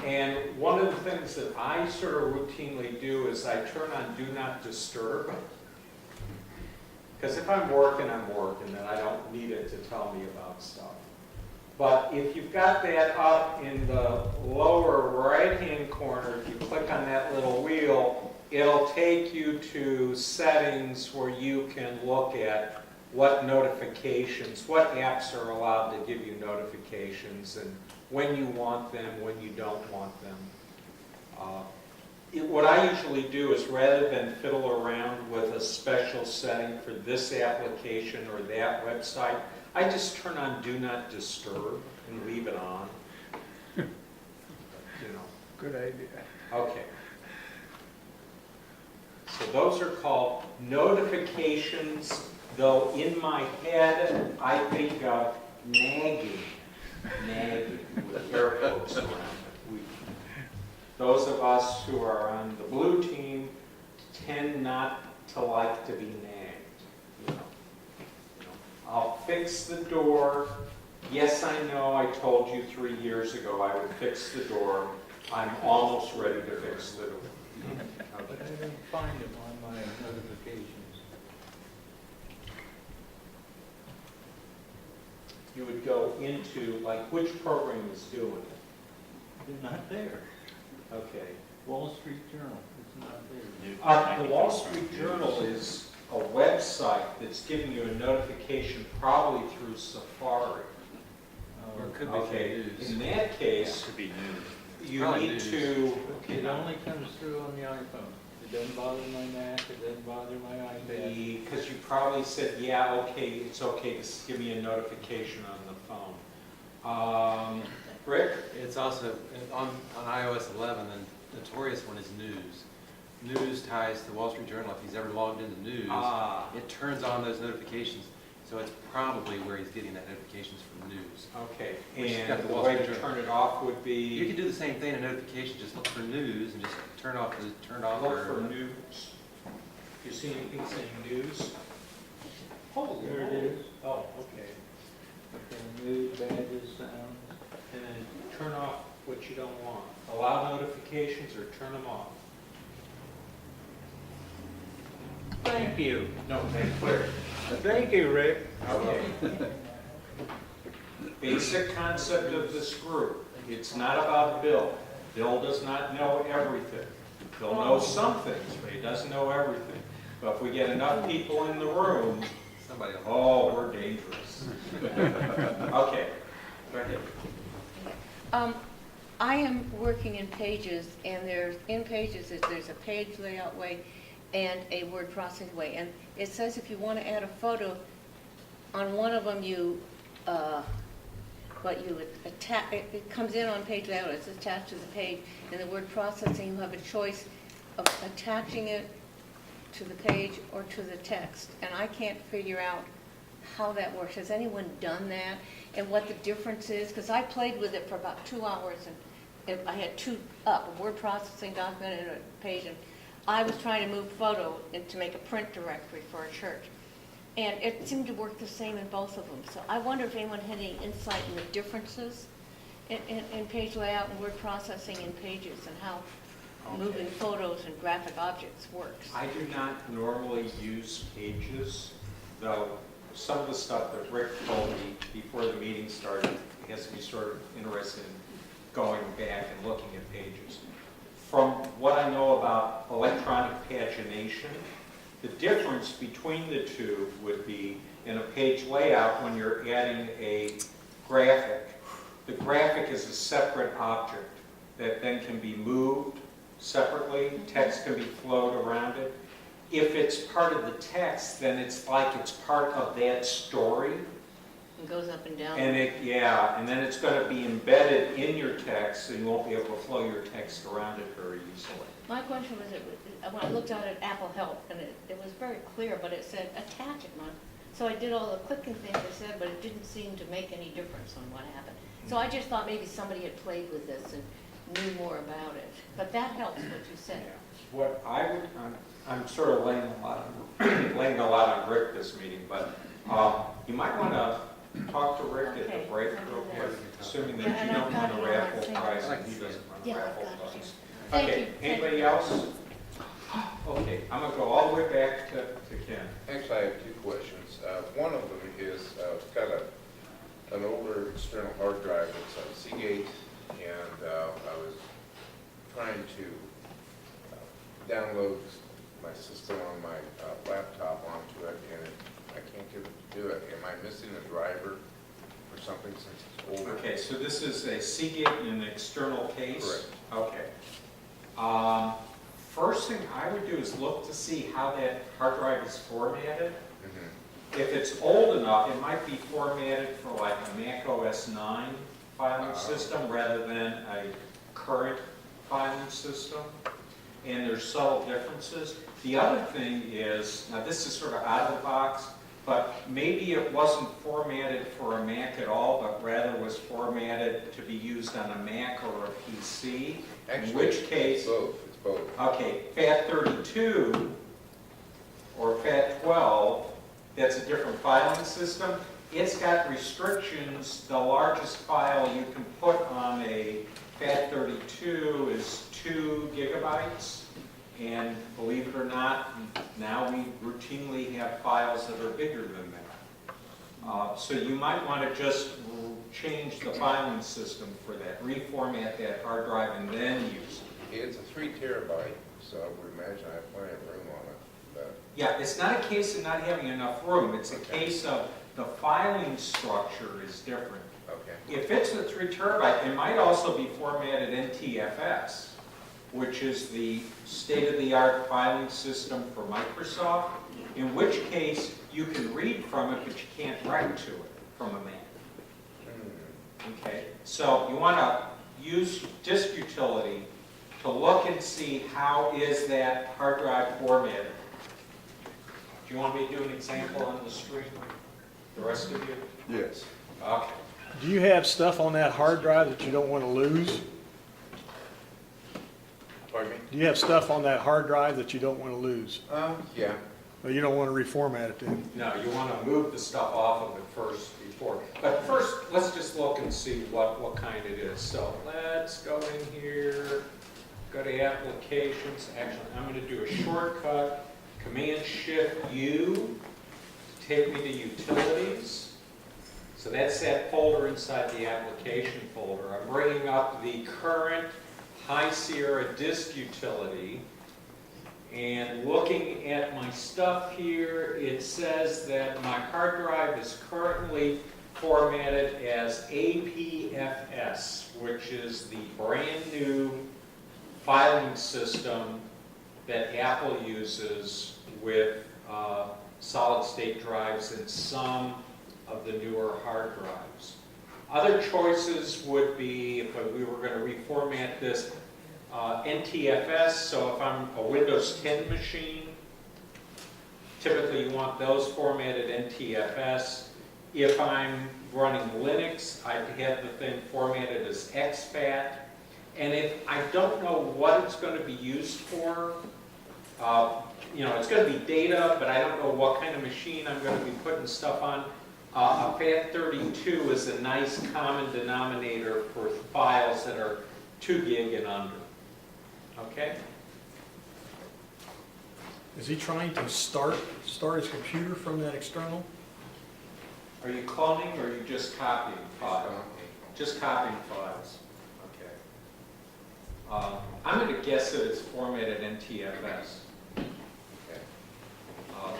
S1: And one of the things that I sort of routinely do is I turn on Do Not Disturb.
S2: Because if I'm working, then I don't need it to tell me about stuff. But if you've got that up in the lower right-hand corner, if you click on that little wheel, it'll take you to settings where you can look at what notifications, what apps are allowed to give you notifications, and when you want them, when you don't want them. What I usually do is, rather than fiddle around with a special setting for this application or that website, I just turn on Do Not Disturb and leave it on. You know.
S11: Good idea.
S2: Okay. So those are called notifications, though in my head I think of nagging with air quotes around it. Those of us who are on the blue team tend not to like to be nagged. You know. I'll fix the door. Yes, I know I told you 3 years ago I would fix the door. I'm almost ready to fix the door.
S16: But I didn't find them on my notifications.
S2: You would go into, like, which program is doing it?
S16: They're not there.
S2: Okay.
S16: Wall Street Journal, it's not there.
S2: The Wall Street Journal is a website that's giving you a notification probably through Safari.
S4: Or it could be
S2: Okay,
S4: news.
S2: in that case,
S10: Could be news.
S2: you
S4: Probably
S2: need
S4: news.
S2: to,
S16: It only comes through on the iPhone. It doesn't bother my Mac, it doesn't bother my iPad.
S2: because you probably said, yeah, okay, it's okay to give me a notification on the phone. Rick?
S4: It's also, on iOS 11, the notorious one is news. News ties to Wall Street Journal. If he's ever logged into news, it turns on those notifications. So it's probably where he's getting that notifications from news.
S2: Okay,
S4: Which has got
S2: and
S4: the
S2: the
S4: Wall
S2: way
S4: Street
S2: to
S4: Journal.
S2: turn it off would
S4: You
S2: be
S4: can do the same thing in notifications, just look for news and just turn off
S2: look for news. You see anything saying news? Holy
S16: There it
S2: moly.
S16: is.
S2: Oh, okay.
S16: Okay, news, badges, sounds.
S2: And then turn off what you don't want. Allow notifications or turn them off.
S16: Thank you.
S2: No, make clear.
S16: Thank you, Rick.
S2: Okay. Basic concept of this group. It's not about Bill. Bill does not know everything. Bill knows some things, but he doesn't know everything. But if we get enough people in the room,
S4: Somebody will.
S2: oh, we're dangerous. Okay, go ahead.
S12: I am working in Pages, and in Pages, there's a page layout way and a word processing way. And it says if you want to add a photo, on one of them it comes in on page layout, it's attached to the page. In the word processing, you have a choice of attaching it to the page or to the text. And I can't figure out how that works. Has anyone done that? And what the difference is? Because I played with it for about 2 hours, and I had two up, a word processing document and a page, and I was trying to move photo and to make a print directory for a church. And it seemed to work the same in both of them. So I wonder if anyone had any insight in the differences in page layout and word processing in Pages, and how moving photos and graphic objects works.
S2: I do not normally use Pages, though some of the stuff that Rick told me before the meeting started has me sort of interested in going back and looking at Pages. From what I know about electronic pagination, the difference between the two would be in a page layout when you're adding a graphic. The graphic is a separate object that then can be moved separately. Text can be flowed around it. If it's part of the text, then it's like it's part of that story.
S12: It goes up and down.
S2: And and then it's going to be embedded in your text, so you won't be able to flow your text around it very easily.
S12: My question was, when I looked at it, Apple Help, and it was very clear, but it said attach it, so I did all the clicking things it said, but it didn't seem to make any difference on what happened. So I just thought maybe somebody had played with this and knew more about it. But that helps what you said.
S2: What I would, I'm sort of laying a lot on Rick this meeting, but you might want to talk to Rick at the break real quick, assuming that you don't want to raffle prize and he doesn't want to raffle prize.
S12: Thank
S2: Okay,
S12: you.
S2: anybody else? Okay, I'm gonna go all the way back to Ken.
S17: Actually, I have two questions. One of them is, it's got an older external hard drive. It's a Seagate, and I was trying to download my system on my laptop onto it, and I can't get it to do it. Am I missing a driver or something since it's older?
S2: Okay, so this is a Seagate in an external case?
S17: Correct.
S2: Okay. First thing I would do is look to see how that hard drive is formatted. If it's old enough, it might be formatted for like a Mac OS 9 filing system rather than a current filing system. And there's subtle differences. The other thing is, now this is sort of out of the box, but maybe it wasn't formatted for a Mac at all, but rather was formatted to be used on a Mac or a PC.
S17: Actually,
S2: in which case,
S17: it's both.
S2: Okay, FAT32 or FAT12, that's a different filing system. It's got restrictions. The largest file you can put on a FAT32 is 2 gigabytes. And believe it or not, now we routinely have files that are bigger than that. So you might want to just change the filing system for that, reformat that hard drive, and then use it.
S17: It's a 3 terabyte, so I would imagine I have plenty of room on it. But
S2: Yeah, it's not a case of not having enough room. It's a case of the filing structure is different.
S17: okay.
S2: If it's a 3 terabyte, it might also be formatted NTFS, which is the state-of-the-art filing system for Microsoft, in which case you can read from it, but you can't write to it from a Mac. Okay, so you want to use disk utility to look and see how is that hard drive formatted. Do you want me to do an example on the screen? The rest of you?
S3: Yes.
S2: Okay.
S5: Do you have stuff on that hard drive that you don't want to lose?
S17: Pardon me?
S5: Do you have stuff on that hard drive that you don't want to lose?
S17: Yeah.
S5: Well, you don't want to reformat it then?
S2: No, you want to move the stuff off of it first before. But first, let's just look and see what kind it is. So let's go in here, go to applications. Actually, I'm going to do a shortcut, Command-Shift-U, take me to utilities. So that's that folder inside the application folder. I'm bringing up the current High Sierra disk utility. And looking at my stuff here, it says that my hard drive is currently formatted as APFS, which is the brand new filing system that Apple uses with solid-state drives and some of the newer hard drives. Other choices would be, if we were going to reformat this, NTFS, so if I'm a Windows 10 machine, typically you want those formatted NTFS. If I'm running Linux, I'd have the thing formatted as exFAT. And if I don't know what it's going to be used for, it's going to be data, but I don't know what kind of machine I'm going to be putting stuff on. A FAT32 is a nice common denominator for files that are 2 gig and under. Okay?
S5: Is he trying to start his computer from that external?
S2: Are you cloning or are you just copying files? Just copying files. Okay. I'm going to guess that it's formatted NTFS.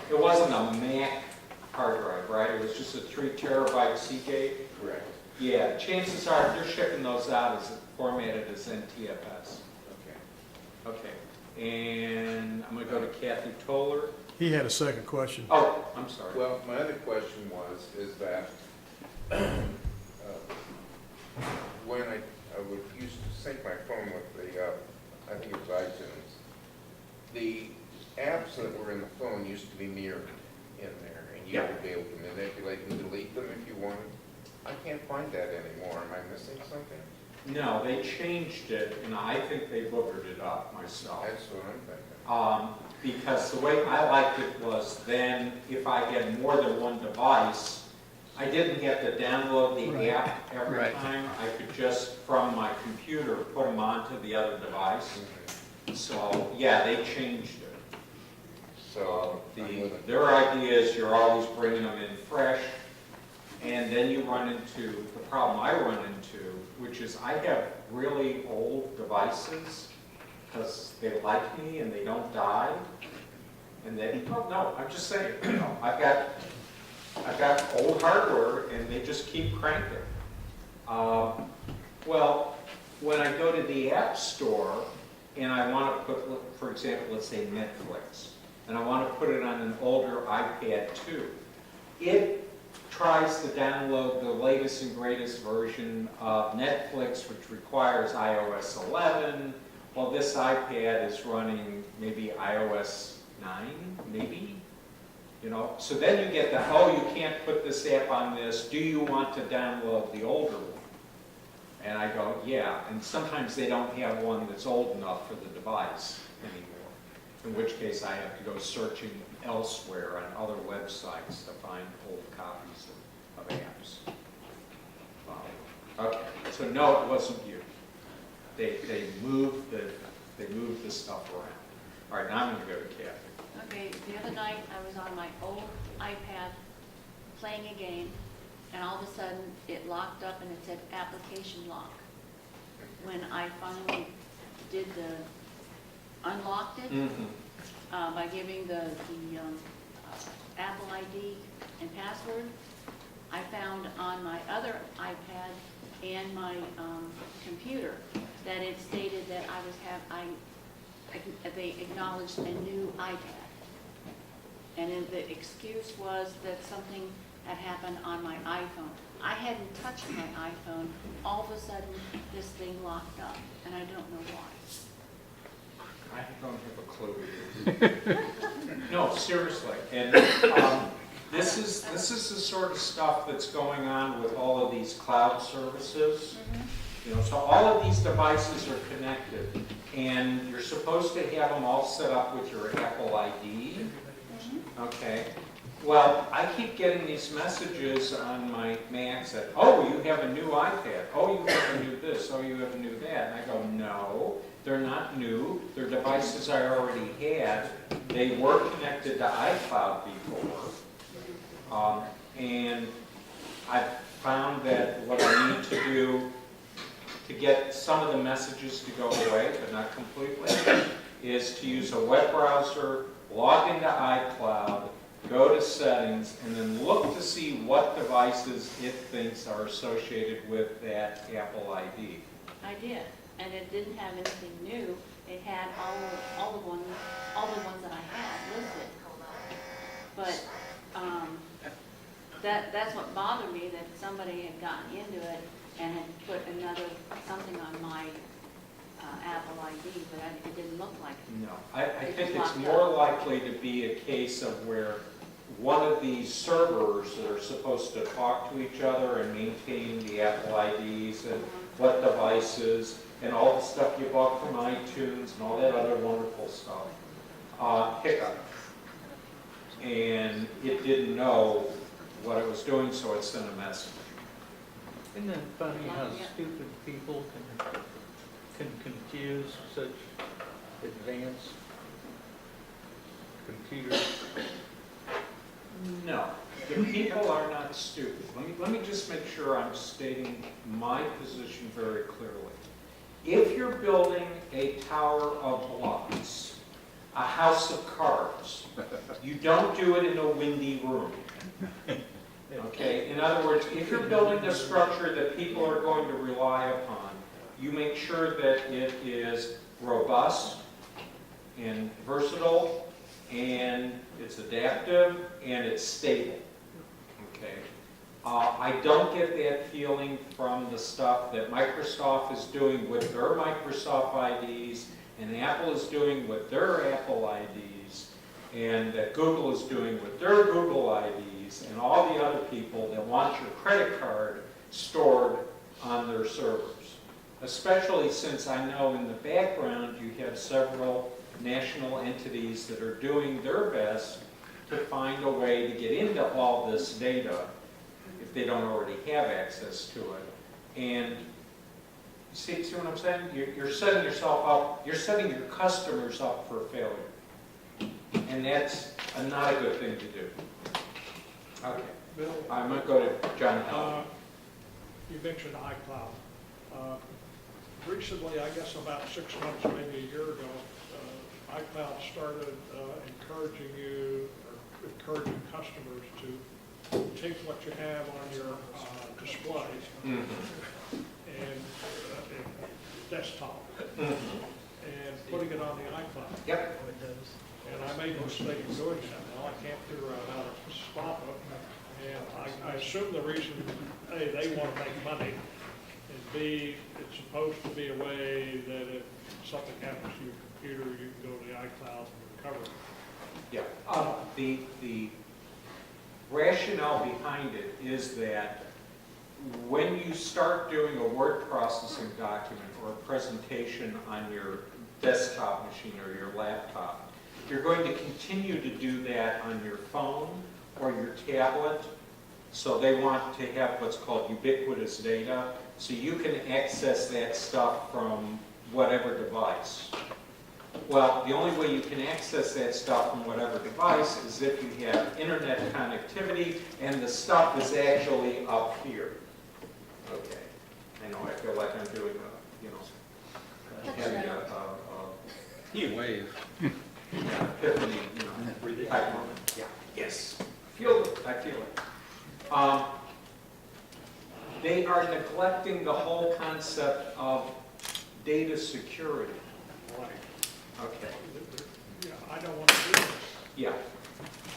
S2: It wasn't a Mac hard drive, right? It was just a 3 terabyte Seagate?
S17: Correct.
S2: Yeah, chances are they're shipping those out as formatted as NTFS. Okay, and I'm going to go to Kathy Toller.
S5: He had a second question.
S2: Oh, I'm sorry.
S17: Well, my other question is that when I would used to sync my phone with the, I think it was iTunes, the apps that were in the phone used to be mirrored in there, and you would be able to manipulate and delete them if you wanted. I can't find that anymore. Am I missing something?
S2: No, they changed it, and I think they boogered it up myself.
S17: That's what I'm thinking.
S2: Because the way I liked it was then, if I had more than one device, I didn't have to download the app every time. I could just, from my computer, put them onto the other device. So, yeah, they changed it.
S17: So, I'm with it.
S2: Their idea is you're always bringing them in fresh, and then you run into the problem I run into, which is I have really old devices because they like me and they don't die. And then, oh no, I'm just saying, you know, I've got old hardware and they just keep cranking. Well, when I go to the App Store and I want to put, for example, let's say Netflix, and I want to put it on an older iPad too, it tries to download the latest and greatest version of Netflix, which requires iOS 11. Well, this iPad is running maybe iOS 9, maybe? You know, so then you get the, oh, you can't put this app on this. Do you want to download the older one? And I go, yeah. And sometimes they don't have one that's old enough for the device anymore. In which case I have to go searching elsewhere on other websites to find old copies of apps. Okay, so no, it wasn't you. They moved the stuff around. All right, now I'm going to go to Kathy.
S7: Okay, the other night I was on my old iPad playing a game, and all of a sudden it locked up and it said application lock. When I finally unlocked it by giving the Apple ID and password, I found on my other iPad and my computer that it stated that they acknowledged a new iPad. And then the excuse was that something had happened on my iPhone. I hadn't touched my iPhone. All of a sudden, this thing locked up, and I don't know why.
S2: I don't have a clue. No, seriously. And this is the sort of stuff that's going on with all of these cloud services. You know, so all of these devices are connected, and you're supposed to have them all set up with your Apple ID. Okay. Well, I keep getting these messages on my Macs that, oh, you have a new iPad. Oh, you have a new this. Oh, you have a new that. And I go, no, they're not new. They're devices I already had. They were connected to iCloud before. And I've found that what I need to do to get some of the messages to go away, but not completely, is to use a web browser, log into iCloud, go to settings, and then look to see what devices it thinks are associated with that Apple ID.
S7: I did, and it didn't have anything new. It had all the ones that I had listed. But that's what bothered me, that somebody had gotten into it and had put something on my Apple ID, but it didn't look like it.
S2: No, I think it's more likely to be a case of where one of these servers that are supposed to talk to each other and maintain the Apple IDs and what devices and all the stuff you bought from iTunes and all that other wonderful stuff, hiccup. And it didn't know what it was doing, so it sent a message.
S16: Isn't it funny how stupid people can confuse such advanced computers?
S2: No, the people are not stupid. Let me just make sure I'm stating my position very clearly. If you're building a tower of blocks, a house of cards, you don't do it in a windy room. Okay, in other words, if you're building a structure that people are going to rely upon, you make sure that it is robust and versatile, and it's adaptive, and it's stable. Okay, I don't get that feeling from the stuff that Microsoft is doing with their Microsoft IDs, and Apple is doing with their Apple IDs, and that Google is doing with their Google IDs, and all the other people that want your credit card stored on their servers. Especially since I know in the background you have several national entities that are doing their best to find a way to get into all this data if they don't already have access to it. And see what I'm saying? You're setting yourself up, you're setting your customers up for failure. And that's not a good thing to do. Okay,
S6: Bill,
S2: I'm going to go to John Howell.
S6: you mentioned iCloud. Recently, I guess about 6 months, maybe a year ago, iCloud started encouraging you, or encouraging customers to take what you have on your display and desktop and putting it on the iCloud.
S2: Yep.
S6: And I made a mistake in doing that. Now I can't figure out how to stop it. And I assume the reason, A, they want to make money, and B, it's supposed to be a way that if something happens to your computer, you can go to the iCloud and recover it.
S2: Yeah. The rationale behind it is that when you start doing a word processing document or a presentation on your desktop machine or your laptop, you're going to continue to do that on your phone or your tablet. So they want to have what's called ubiquitous data, so you can access that stuff from whatever device. Well, the only way you can access that stuff from whatever device is if you have internet connectivity and the stuff is actually up here. Okay. I know, I feel like I'm doing having
S4: You wave.
S2: epiphany, type moment. Yeah, yes. I feel it. They are neglecting the whole concept of data security.
S6: Right.
S2: Okay.
S6: Yeah, I don't want to do this.
S2: Yeah.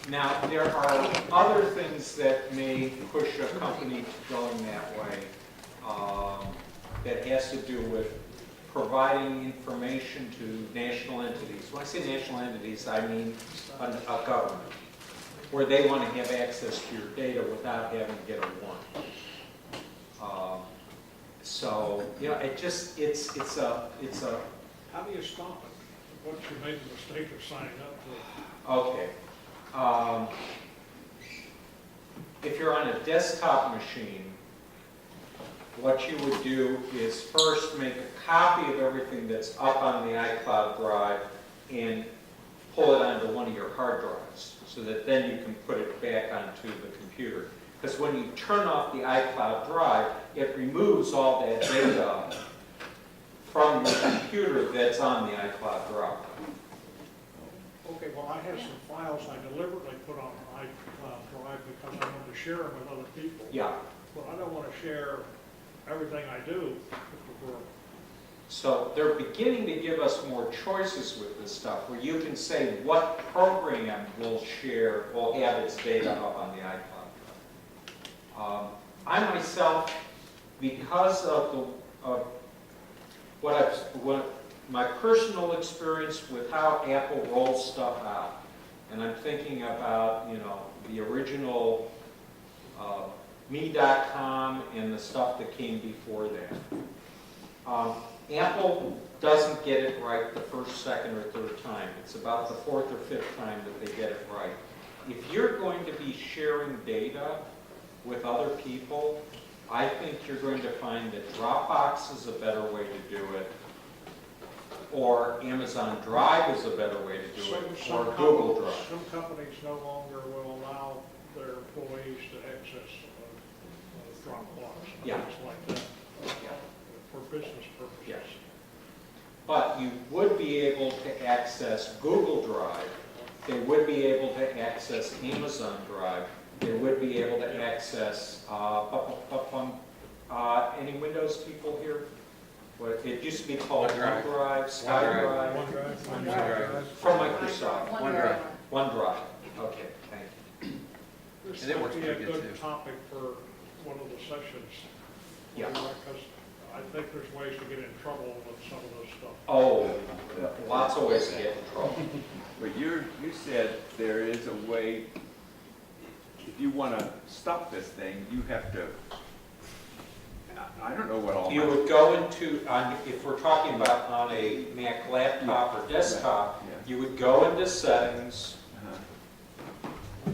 S2: Now, there are other things that may push a company to going that way. That has to do with providing information to national entities. When I say national entities, I mean a government, where they want to have access to your data without having to get a warrant. So, it's a.
S6: How do you stop it? Once you made the mistake of signing up to it?
S2: Okay. If you're on a desktop machine, what you would do is first make a copy of everything that's up on the iCloud drive and pull it onto one of your hard drives so that then you can put it back onto the computer. Because when you turn off the iCloud drive, it removes all that data from your computer that's on the iCloud drive.
S6: Okay, well, I have some files I deliberately put on an iCloud drive because I wanted to share them with other people.
S2: Yeah.
S6: But I don't want to share everything I do with the world.
S2: So they're beginning to give us more choices with this stuff, where you can say what program will have its data up on the iCloud. I myself, because of my personal experience with how Apple rolls stuff out, and I'm thinking about the original me.com and the stuff that came before that. Apple doesn't get it right the first, second, or third time. It's about the fourth or fifth time that they get it right. If you're going to be sharing data with other people, I think you're going to find that Dropbox is a better way to do it, or Amazon Drive is a better way to do it, or Google Drive.
S6: Some companies no longer will allow their employees to access Dropbox,
S2: Yeah.
S6: things like that, for business purposes.
S2: Yes. But you would be able to access Google Drive. They would be able to access Amazon Drive. They would be able to access any Windows people here? It used to be called OneDrive, SkyDrive.
S6: OneDrive.
S2: From Microsoft.
S12: OneDrive.
S2: OneDrive. Okay, thank you.
S6: This
S4: And it works
S6: might be a
S4: pretty good,
S6: good
S4: too.
S6: topic for one of the sessions.
S2: Yeah.
S6: Because I think there's ways to get in trouble with some of this stuff.
S2: Oh, lots of ways to get in trouble.
S3: But you said there is a way, if you want to stop this thing, you have to, I don't know what all.
S2: You would go into, if we're talking about on a Mac laptop or desktop, you would go into settings,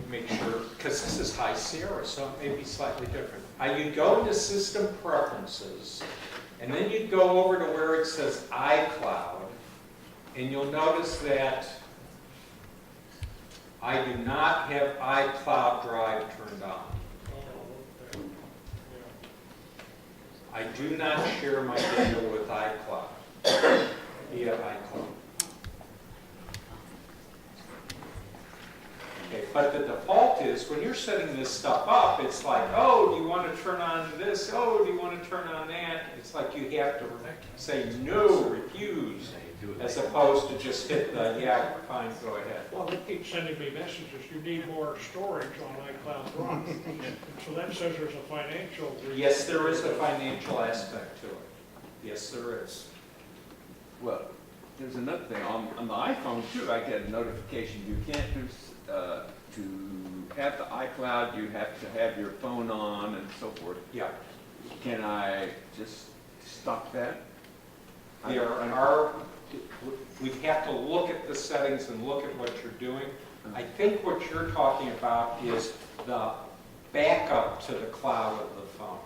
S2: make sure, because this is High Sierra, so it may be slightly different. You'd go into System Preferences, and then you'd go over to where it says iCloud, and you'll notice that I do not have iCloud Drive turned on. I do not share my data with iCloud, via iCloud. Okay, but the default is, when you're setting this stuff up, it's like, oh, do you want to turn on this? Oh, do you want to turn on that? It's like you have to say no, refuse, as opposed to just hit the, yeah, fine, go ahead.
S6: Well, they keep sending me messages, you need more storage on iCloud Drive. So that says there's a financial reason.
S2: Yes, there is a financial aspect to it. Yes, there is.
S3: Well, there's another thing, on the iPhone too, I get a notification, you can't do, to have the iCloud, you have to have your phone on and so forth.
S2: Yeah.
S3: Can I just stop that?
S2: There are, we have to look at the settings and look at what you're doing. I think what you're talking about is the backup to the cloud of the phone.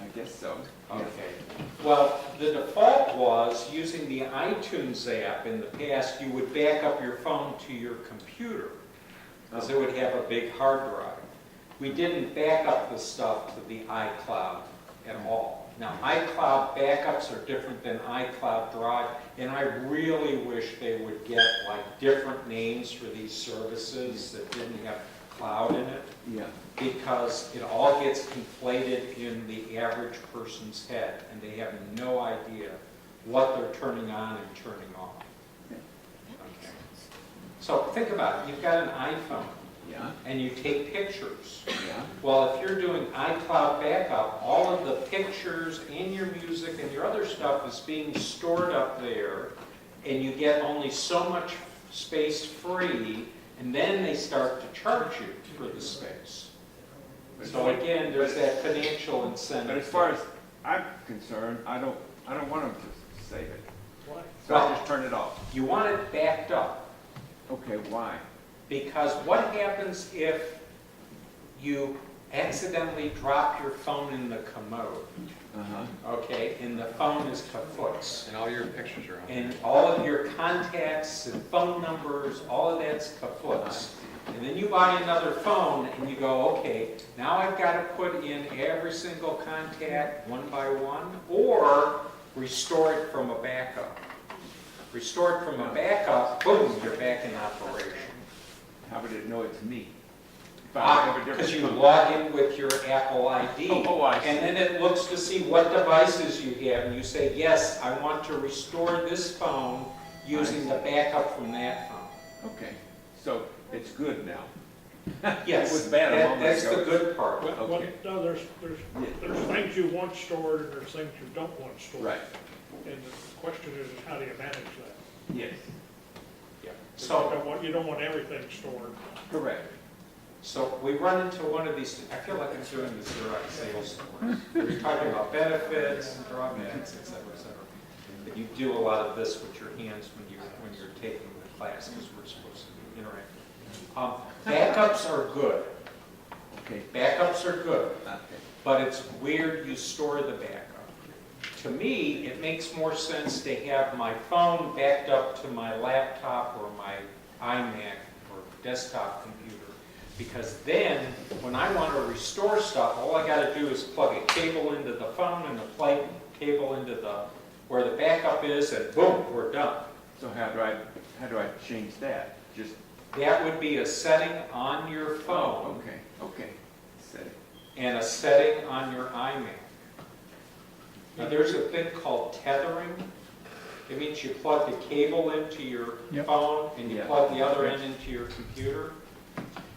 S3: I guess so.
S2: Okay. Well, the default was using the iTunes app. In the past, you would back up your phone to your computer, because it would have a big hard drive. We didn't back up the stuff to the iCloud at all. Now, iCloud backups are different than iCloud Drive, and I really wish they would get like different names for these services that didn't have cloud in it.
S3: Yeah.
S2: Because it all gets conflated in the average person's head, and they have no idea what they're turning on and turning off. Okay. So think about it. You've got an iPhone,
S3: Yeah.
S2: and you take pictures.
S3: Yeah.
S2: Well, if you're doing iCloud backup, all of the pictures and your music and your other stuff is being stored up there, and you get only so much space free, and then they start to charge you for the space. So again, there's that financial incentive.
S3: But as far as I'm concerned, I don't want them to save it.
S6: Why?
S3: So I just turn it off.
S2: You want it backed up,
S3: Okay, why?
S2: because what happens if you accidentally drop your phone in the commode? Okay, and the phone is kaput.
S4: And all your pictures are on there.
S2: And all of your contacts and phone numbers, all of that's kaput. And then you buy another phone and you go, okay, now I've got to put in every single contact one by one, or restore it from a backup. Restore it from a backup, boom, you're back in operation.
S3: How would it know it's me? If I have a different
S2: Because you
S3: phone.
S2: log in with your Apple ID.
S3: Oh, I see.
S2: And then it looks to see what devices you have, and you say, yes, I want to restore this phone using the backup from that phone.
S3: Okay, so it's good now.
S2: Yes,
S3: It was bad a moment
S2: that's
S3: ago.
S2: the good part.
S3: Okay.
S6: No, there's things you want stored and there's things you don't want stored.
S3: Right.
S6: And the question is, how do you manage that?
S3: Yes.
S2: Yeah.
S6: So
S2: So,
S6: you don't want everything stored.
S3: Correct.
S2: so we run into one of these, I feel like I'm doing this direct sales course. We're talking about benefits and drawbacks, et cetera, et cetera. But you do a lot of this with your hands when you're taking the class, because we're supposed to interact. Backups are good.
S3: Okay.
S2: Backups are good,
S3: Okay.
S2: but it's weird you store the backup. To me, it makes more sense to have my phone backed up to my laptop or my iMac or desktop computer, because then when I want to restore stuff, all I got to do is plug a cable into the phone and a cable into where the backup is, and boom, we're done.
S3: So how do I change that? Just,
S2: That would be a setting on your phone
S3: okay. Set it.
S2: and a setting on your iMac. Now, there's a thing called tethering. It means you plug the cable into your
S11: Yep.
S2: phone and you
S3: Yeah.
S2: plug the other end into your computer.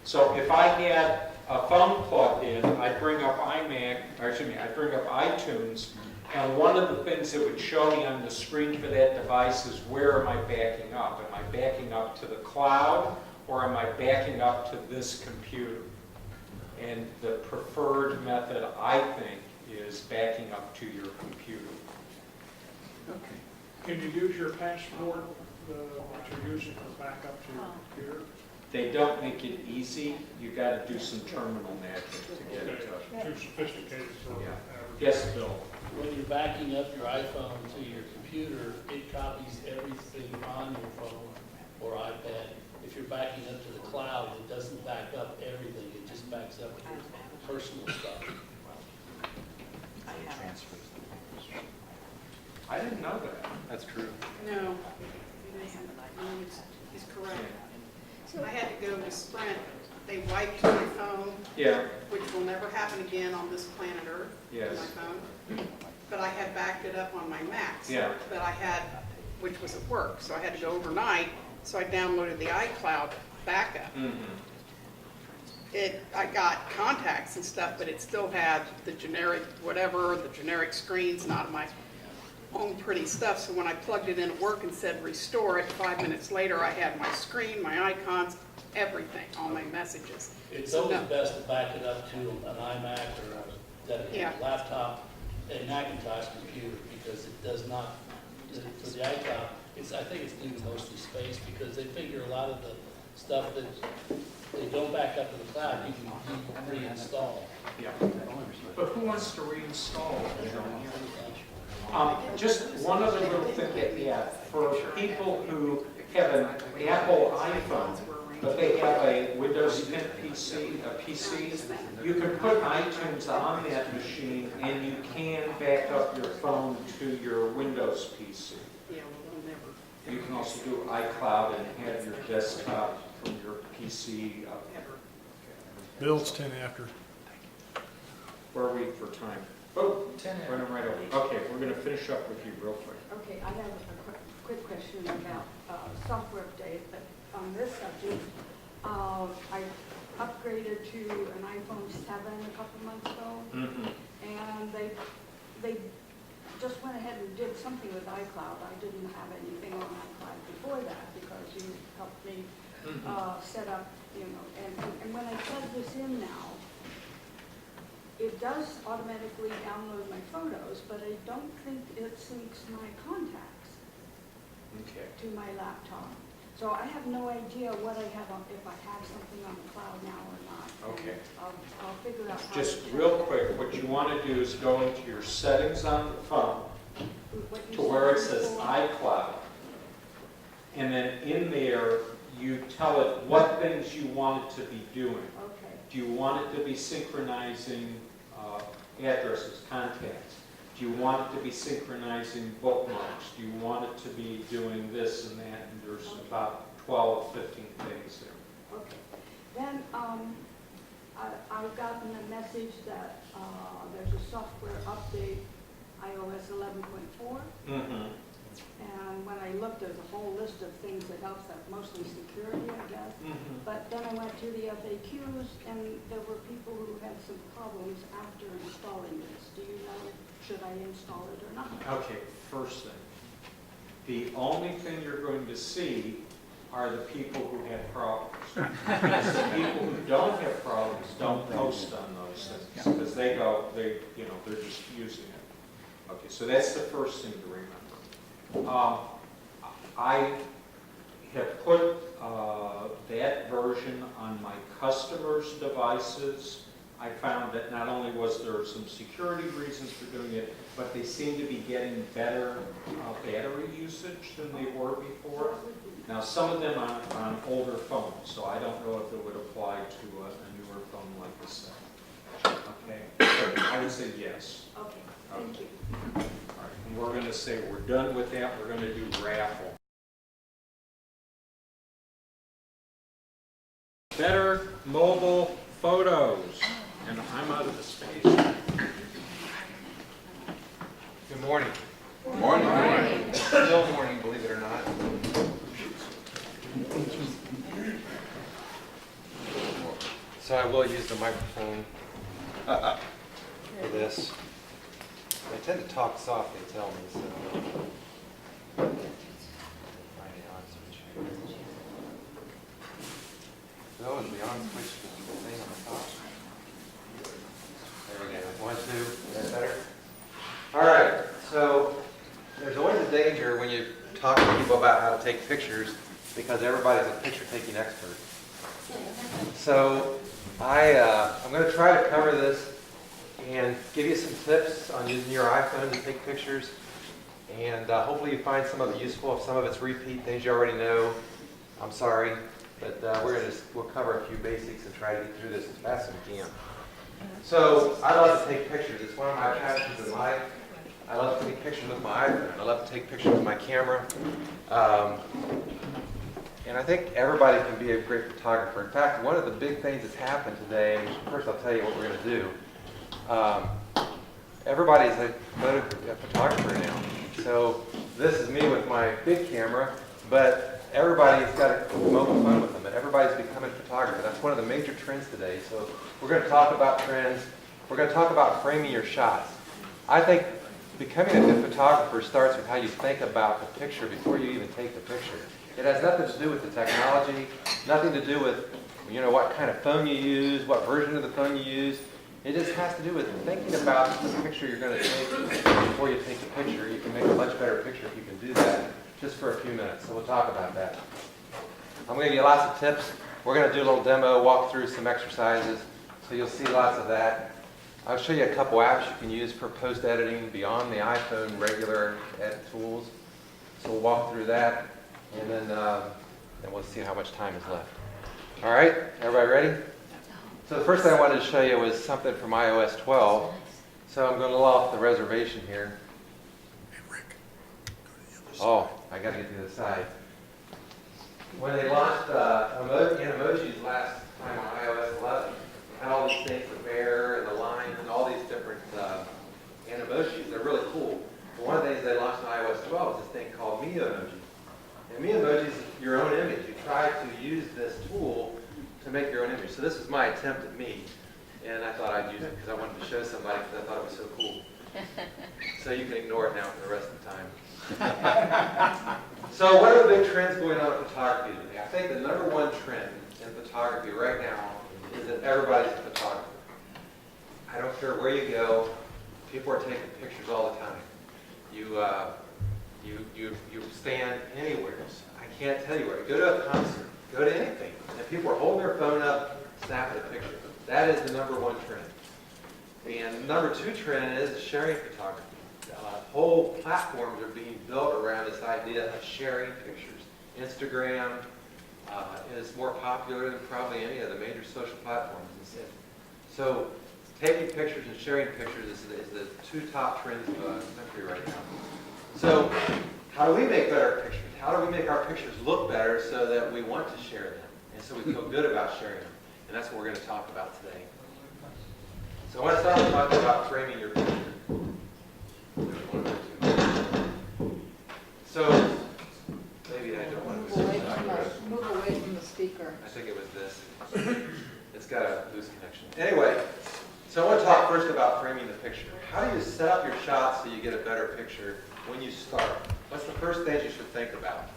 S2: So if I had a phone plugged in, I'd bring up I'd bring up iTunes, and one of the things that would show me on the screen for that device is, where am I backing up? Am I backing up to the cloud, or am I backing up to this computer? And the preferred method, I think, is backing up to your computer.
S3: Okay.
S6: Can you use your password, what you're using for backup to your computer?
S2: They don't make it easy. You got to do some terminal magic to get it to.
S6: Too sophisticated for
S2: Yeah.
S6: average.
S2: Yes, Bill?
S8: When you're backing up your iPhone to your computer, it copies everything on your phone or iPad. if you're backing up to the cloud, it doesn't back up everything, it just backs up your personal stuff.
S2: I didn't know that.
S4: That's true.
S18: No, he's correct. I had to go to Sprint, they wiped my phone,
S2: Yeah,
S18: which will never happen again on this planet Earth,
S2: yes.
S18: my phone. But I had backed it up on my Mac.
S2: Yeah.
S18: That I had, which was at work, so I had to go overnight, so I downloaded the iCloud backup. I got contacts and stuff, but it still had the generic whatever, the generic screens, not my own pretty stuff. So when I plugged it in at work and said restore it, 5 minutes later I had my screen, my icons, everything, all my messages.
S8: It's
S18: So
S8: always
S18: no.
S8: best to back it up to an iMac or a dedicated laptop, a Macintosh computer, because it does not, for the iCloud, I think it's due to mostly space, because they figure a lot of the stuff that they don't back up to the cloud, you can reinstall.
S2: Yeah. But who wants to reinstall it? Just one other little thing that, for people who have an Apple iPhone, but they have a Windows 10 PC, you can put iTunes on that machine and you can back up your phone to your Windows PC.
S18: Yeah, well, they'll never.
S2: You can also do iCloud and have your desktop from your PC up.
S5: Bill's 10 after.
S2: Where are we for time? Oh, running right over. Okay, we're going to finish up with you real quick.
S19: Okay, I have a quick question about software update, but on this subject, I upgraded to an iPhone 7 a couple months ago, and they just went ahead and did something with iCloud. I didn't have anything on iCloud before that because you helped me set up, and when I plug this in now, it does automatically download my photos, but I don't think it syncs my contacts to my laptop. So I have no idea what I have on, if I have something on the cloud now or not.
S2: Okay.
S19: I'll figure out how
S2: Just
S19: to
S2: real quick, what you want to do is go into your settings on the phone to where it says iCloud. And then in there, you tell it what things you want it to be doing.
S19: Okay.
S2: Do you want it to be synchronizing addresses, contacts? Do you want it to be synchronizing bookmarks? Do you want it to be doing this and that? And there's about 12, 15 things there.
S19: Okay. Then I've gotten a message that there's a software update, iOS 11.4. And when I looked, there's a whole list of things that helps that, mostly security, I guess. But then I went to the FAQs, and there were people who had some problems after installing this. Do you know, should I install it or not?
S2: Okay, first thing. The only thing you're going to see are the people who have problems. Because the people who don't have problems don't post on those things. Because they're just using it. Okay, so that's the first thing to remember. I have put that version on my customers' devices. I found that not only was there some security reasons for doing it, but they seem to be getting better battery usage than they were before. Now, some of them on older phones, so I don't know if it would apply to a newer phone like this. Okay, so I would say yes.
S19: Okay, thank you.
S2: All right, and we're going to say we're done with that. We're going to do raffle. Better mobile photos. And I'm out of the space.
S4: Good morning.
S2: Good morning.
S4: Still morning, believe it or not. So I will use the microphone for this. I tend to talk soft, they tell me, so. Find the on switch here. Oh, and the on switch is the thing on the top. There we go. 1, 2. Is that better? All right. So there's always a danger when you talk to people about how to take pictures because everybody's a picture-taking expert. So I'm going to try to cover this and give you some tips on using your iPhone to take pictures. And hopefully you find some of it useful. If some of it's repeat things you already know, I'm sorry. but we'll cover a few basics and try to get through this as fast as we can. So I love to take pictures. It's one of my passions in life. I love to take pictures with my iPhone. I love to take pictures with my camera. And I think everybody can be a great photographer. In fact, one of the big things that's happened today, and first I'll tell you what we're going to do. Everybody's a photographer now. So this is me with my big camera, but everybody's got a mobile phone with them, and everybody's becoming a photographer. That's one of the major trends today. So we're going to talk about trends. We're going to talk about framing your shots. I think becoming a good photographer starts with how you think about the picture before you even take the picture. It has nothing to do with the technology, nothing to do with, what kind of phone you use, what version of the phone you use. It just has to do with thinking about the picture you're going to take before you take the picture. You can make a much better picture if you can do that just for a few minutes. So we'll talk about that. I'm going to give you lots of tips. We're going to do a little demo, walk through some exercises, so you'll see lots of that. I'll show you a couple apps you can use for post-editing beyond the iPhone regular edit tools. So we'll walk through that, and then we'll see how much time is left. All right, everybody ready? So the first thing I wanted to show you was something from iOS 12. So I'm going to let off the reservation here. Oh, I got to get to the other side. When they launched Animojis last time on iOS 11, had all these things, the bear and the lion and all these different Animojis. They're really cool. But one of the things they launched on iOS 12 is this thing called MeEmoji. And MeEmoji is your own image. You try to use this tool to make your own image. So this is my attempt at me. And I thought I'd use it because I wanted to show somebody because I thought it was so cool. So you can ignore it now for the rest of the time. So what are the big trends going on in photography today? I think the number one trend in photography right now is that everybody's a photographer. I don't care where you go, people are taking pictures all the time. You stand anywhere. I can't tell you where. Go to a concert, go to anything, and people are holding their phone up, snapping a picture. That is the number one trend. And the number two trend is sharing photography. Whole platforms are being built around this idea of sharing pictures. Instagram is more popular than probably any of the major social platforms. So taking pictures and sharing pictures is the two top trends of the country right now. So how do we make better pictures? How do we make our pictures look better so that we want to share them and so we feel good about sharing them? And that's what we're going to talk about today. So I want to start with talking about framing your picture. So maybe I don't want to
S12: Move away from the speaker.
S4: I think it was this. It's got a loose connection. Anyway, so I want to talk first about framing the picture. How do you set up your shots so you get a better picture when you start? What's the first thing you should think about?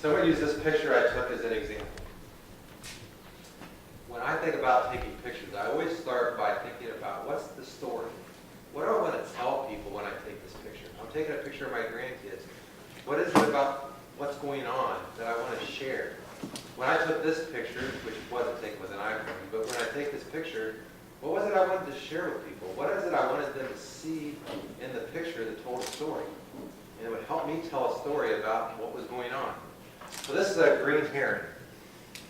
S4: So I'm going to use this picture I took as an example. When I think about taking pictures, I always start by thinking about what's the story? What do I want to tell people when I take this picture? I'm taking a picture of my grandkids. What is it about what's going on that I want to share? When I took this picture, which wasn't taken with an iPhone, but when I take this picture, what was it I wanted to share with people? What is it I wanted them to see in the picture that told a story? And it would help me tell a story about what was going on. So this is a green heron.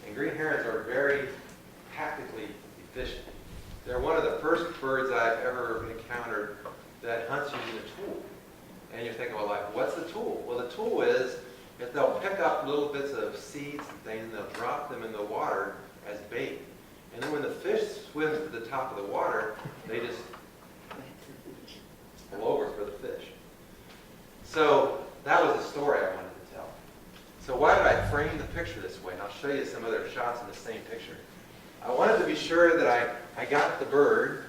S4: And green herons are very tactically efficient. They're one of the first birds I've ever encountered that hunts using a tool. And you're thinking, well, like, what's the tool? Well, the tool is that they'll pick up little bits of seeds and things, and they'll drop them in the water as bait. And then when the fish swims to the top of the water, they just pull over for the fish. So that was the story I wanted to tell. So why did I frame the picture this way? And I'll show you some other shots in the same picture. I wanted to be sure that I got the bird,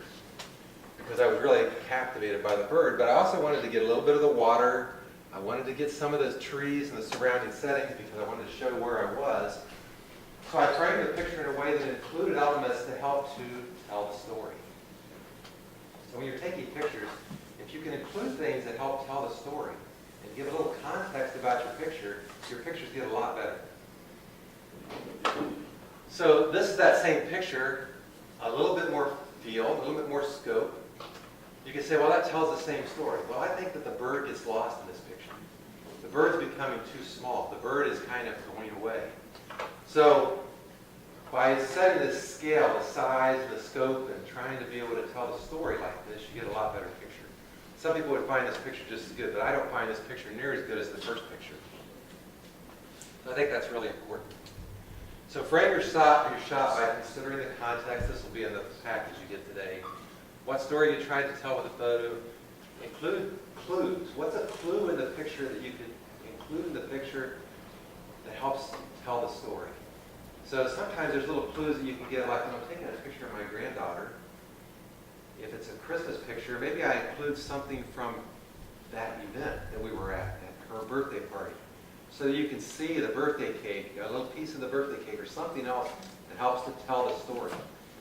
S4: because I was really captivated by the bird, but I also wanted to get a little bit of the water. I wanted to get some of those trees and the surrounding settings because I wanted to show where I was. So I framed the picture in a way that included elements to help to tell the story. So when you're taking pictures, if you can include things that help tell the story and give a little context about your pictures get a lot better. So this is that same picture, a little bit more field, a little bit more scope. You can say, well, that tells the same story. Well, I think that the bird gets lost in this picture. the bird's becoming too small. The bird is kind of going away. So by setting the scale, the size, the scope, and trying to be able to tell the story like this, you get a lot better picture. Some people would find this picture just as good, but I don't find this picture near as good as the first picture. So I think that's really important. So frame your shot by considering the context. This will be in the package you get today. What story you tried to tell with a photo. Include clues. What's a clue in the picture that you could include in the picture that helps tell the story? So sometimes there's little clues that you can get, like when I'm taking a picture of my granddaughter, if it's a Christmas picture, maybe I include something from that event that we were at her birthday party. So that you can see the birthday cake, a little piece of the birthday cake or something else that helps to tell the story.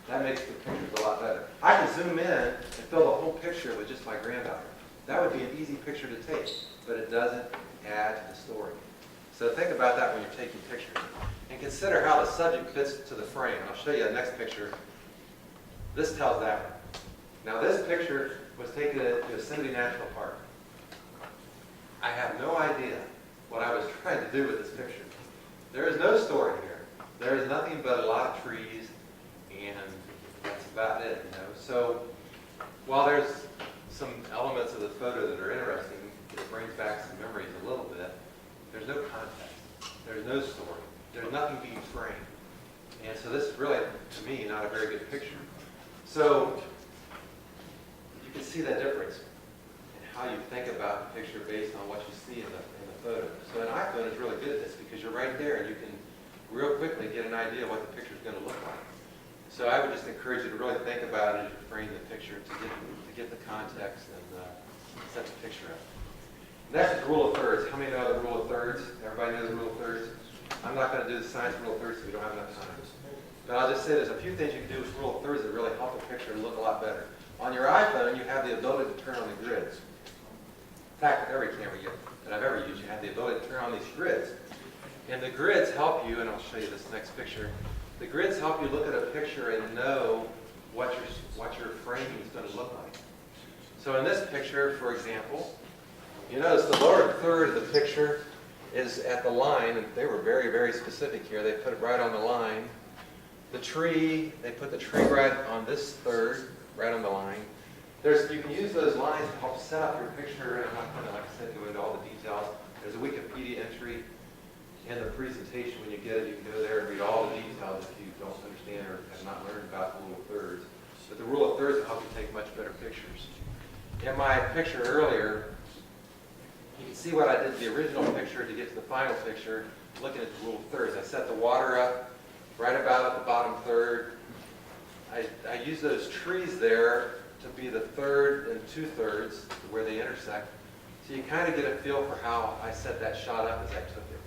S4: That makes the pictures a lot better. I can zoom in and fill the whole picture with just my granddaughter. That would be an easy picture to take, but it doesn't add to the story. So think about that when you're taking pictures. And consider how the subject fits to the frame. I'll show you the next picture. This tells that one. Now this picture was taken at Yosemite National Park. I have no idea what I was trying to do with this picture. There is no story here. There is nothing but a lot of trees, and that's about it, you know. So while there's some elements of the photo that are interesting, it brings back some memories a little bit, there's no context. There's no story. There's nothing being framed. And so this is really, to me, not a very good picture. So you can see that difference in how you think about the picture based on what you see in the photo. So an iPhone is really good at this because you're right there and you can real quickly get an idea of what the picture is going to look like. So I would just encourage you to really think about it as you frame the picture to get the context and set the picture up. Next is rule of thirds. How many know the rule of thirds? Everybody knows the rule of thirds? I'm not going to do the science rule of thirds because we don't have enough time. But I'll just say there's a few things you can do with rule of thirds that really help the picture look a lot better. On your iPhone, you have the ability to turn on the grids. In fact, with every camera that I've ever used, you have the ability to turn on these grids. And the grids help you, and I'll show you this next picture. The grids help you look at a picture and know what your framing is going to look like. So in this picture, for example, you notice the lower third of the picture is at the line, and they were very, very specific here. They put it right on the line. The tree, they put the tree right on this third, right on the line. You can use those lines to help set up your picture, and I'm not going to, like I said, go into all the details. There's a Wikipedia entry in the presentation. When you get it, you can go there and read all the details if you don't understand or have not learned about the rule of thirds. But the rule of thirds will help you take much better pictures. In my picture earlier, you can see what I did the original picture to get to the final picture, looking at the rule of thirds. I set the water up right about at the bottom third. I use those trees there to be the third and 2/3 where they intersect. So you kind of get a feel for how I set that shot up as I took it.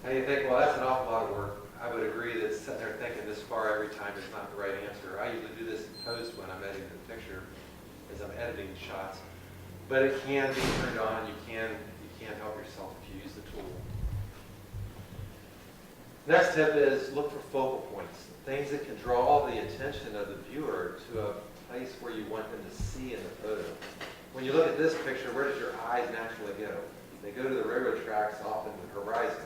S4: And you think, well, that's an awful lot of work. I would agree that sitting there thinking this far every time is not the right answer. I usually do this in post when I'm editing the picture as I'm editing shots. But it can be turned on. You can help yourself if you use the tool. Next tip is look for focal points, things that can draw the attention of the viewer to a place where you want them to see in the photo. When you look at this picture, where does your eyes naturally go? They go to the railroad tracks, often the horizon.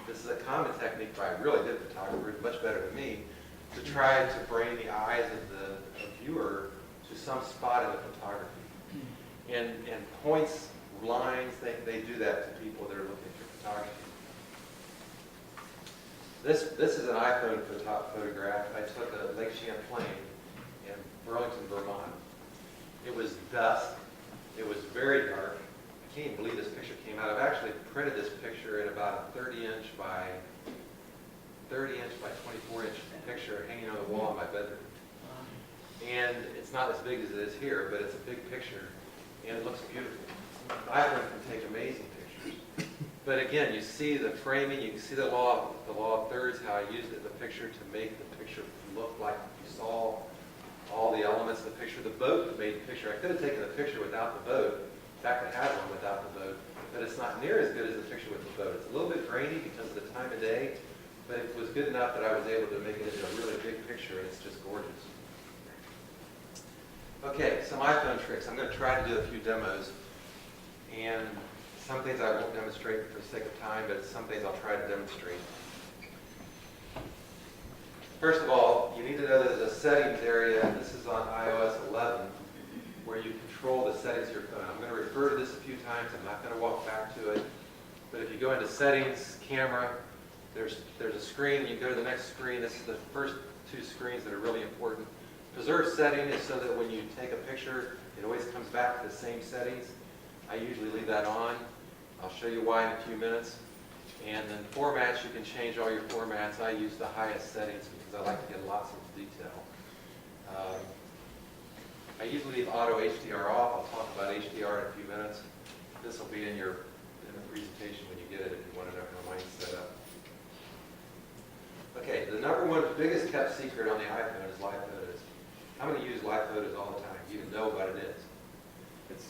S4: This is a common technique by really good photographers, much better than me, to try to bring the eyes of the viewer to some spot in the photography. And points, lines, they do that to people that are looking for photography. This is an iPhone photograph I took at Lake Champlain in Burlington, Vermont. It was dusk. It was very dark. I can't even believe this picture came out. I've actually printed this picture in about a 30-inch by 24-inch picture hanging on the wall in my bedroom. And it's not as big as it is here, but it's a big picture, and it looks beautiful. The iPhone can take amazing pictures. But again, you see the framing, you can see the law of thirds, how I used it in the picture to make the picture look like you saw all the elements of the picture. The boat made the picture. I could have taken the picture without the boat. In fact, I had one without the boat, but it's not near as good as the picture with the boat. It's a little bit grainy because of the time of day, but it was good enough that I was able to make it into a really big picture, and it's just gorgeous. Okay, some iPhone tricks. I'm going to try to do a few demos and Some things I won't demonstrate for the sake of time, but some things I'll try to demonstrate. First of all, you need to know that there's a settings area, and this is on iOS 11, where you control the settings of your phone. I'm going to refer to this a few times. I'm not going to walk back to it. But if you go into settings, camera, there's a screen. You go to the next screen. This is the first two screens that are really important. Preserve setting is so that when you take a picture, it always comes back to the same settings. I usually leave that on. I'll show you why in a few minutes. And then formats, you can change all your formats. I use the highest settings because I like to get lots of detail. I usually leave auto HDR off. I'll talk about HDR in a few minutes. This will be in the presentation when you get it if you want to know how mine's set up. Okay, the number one biggest kept secret on the iPhone is live photos. I'm going to use live photos all the time. You even know what it is. It's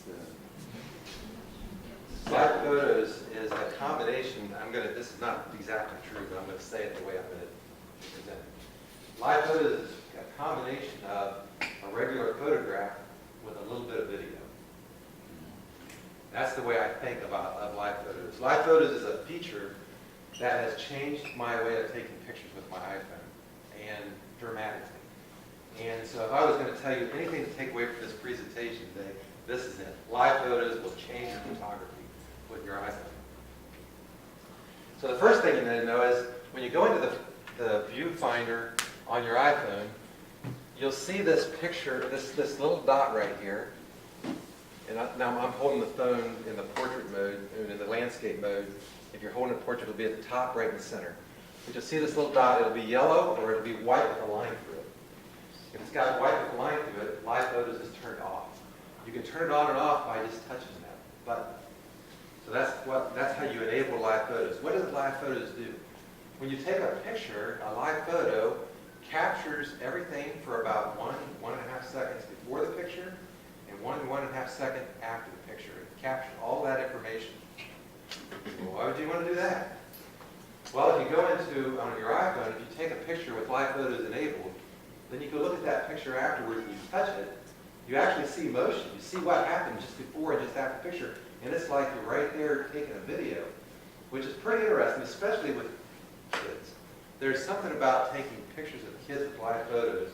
S4: live photos is a combination. This is not exactly true, but I'm going to say it the way I'm going to present it. Live photos is a combination of a regular photograph with a little bit of video. That's the way I think of live photos. Live photos is a feature that has changed my way of taking pictures with my iPhone, and dramatically. And so if I was going to tell you anything to take away from this presentation today, this is it. Live photos will change your photography with your iPhone. So the first thing you need to know is when you go into the viewfinder on your iPhone, you'll see this picture, this little dot right here. And now I'm holding the phone in the portrait mode and in the landscape mode. If you're holding a portrait, it'll be at the top right in the center. But you'll see this little dot, it'll be yellow or it'll be white with a line through it. If it's got white with a line through it, live photos is turned off. You can turn it on and off by just touching that button. So that's how you enable live photos. What does live photos do? When you take a picture, a live photo captures everything for about 1.5 seconds before the picture and 1.5 seconds after the picture. It captures all that information. Well, why would you want to do that? Well, if you go into, on your iPhone, if you take a picture with live photos enabled, then you can look at that picture afterwards and you touch it. You actually see motion. You see what happened just before and just after the picture. And it's like you're right there taking a video, which is pretty interesting, especially with kids. There's something about taking pictures of kids with live photos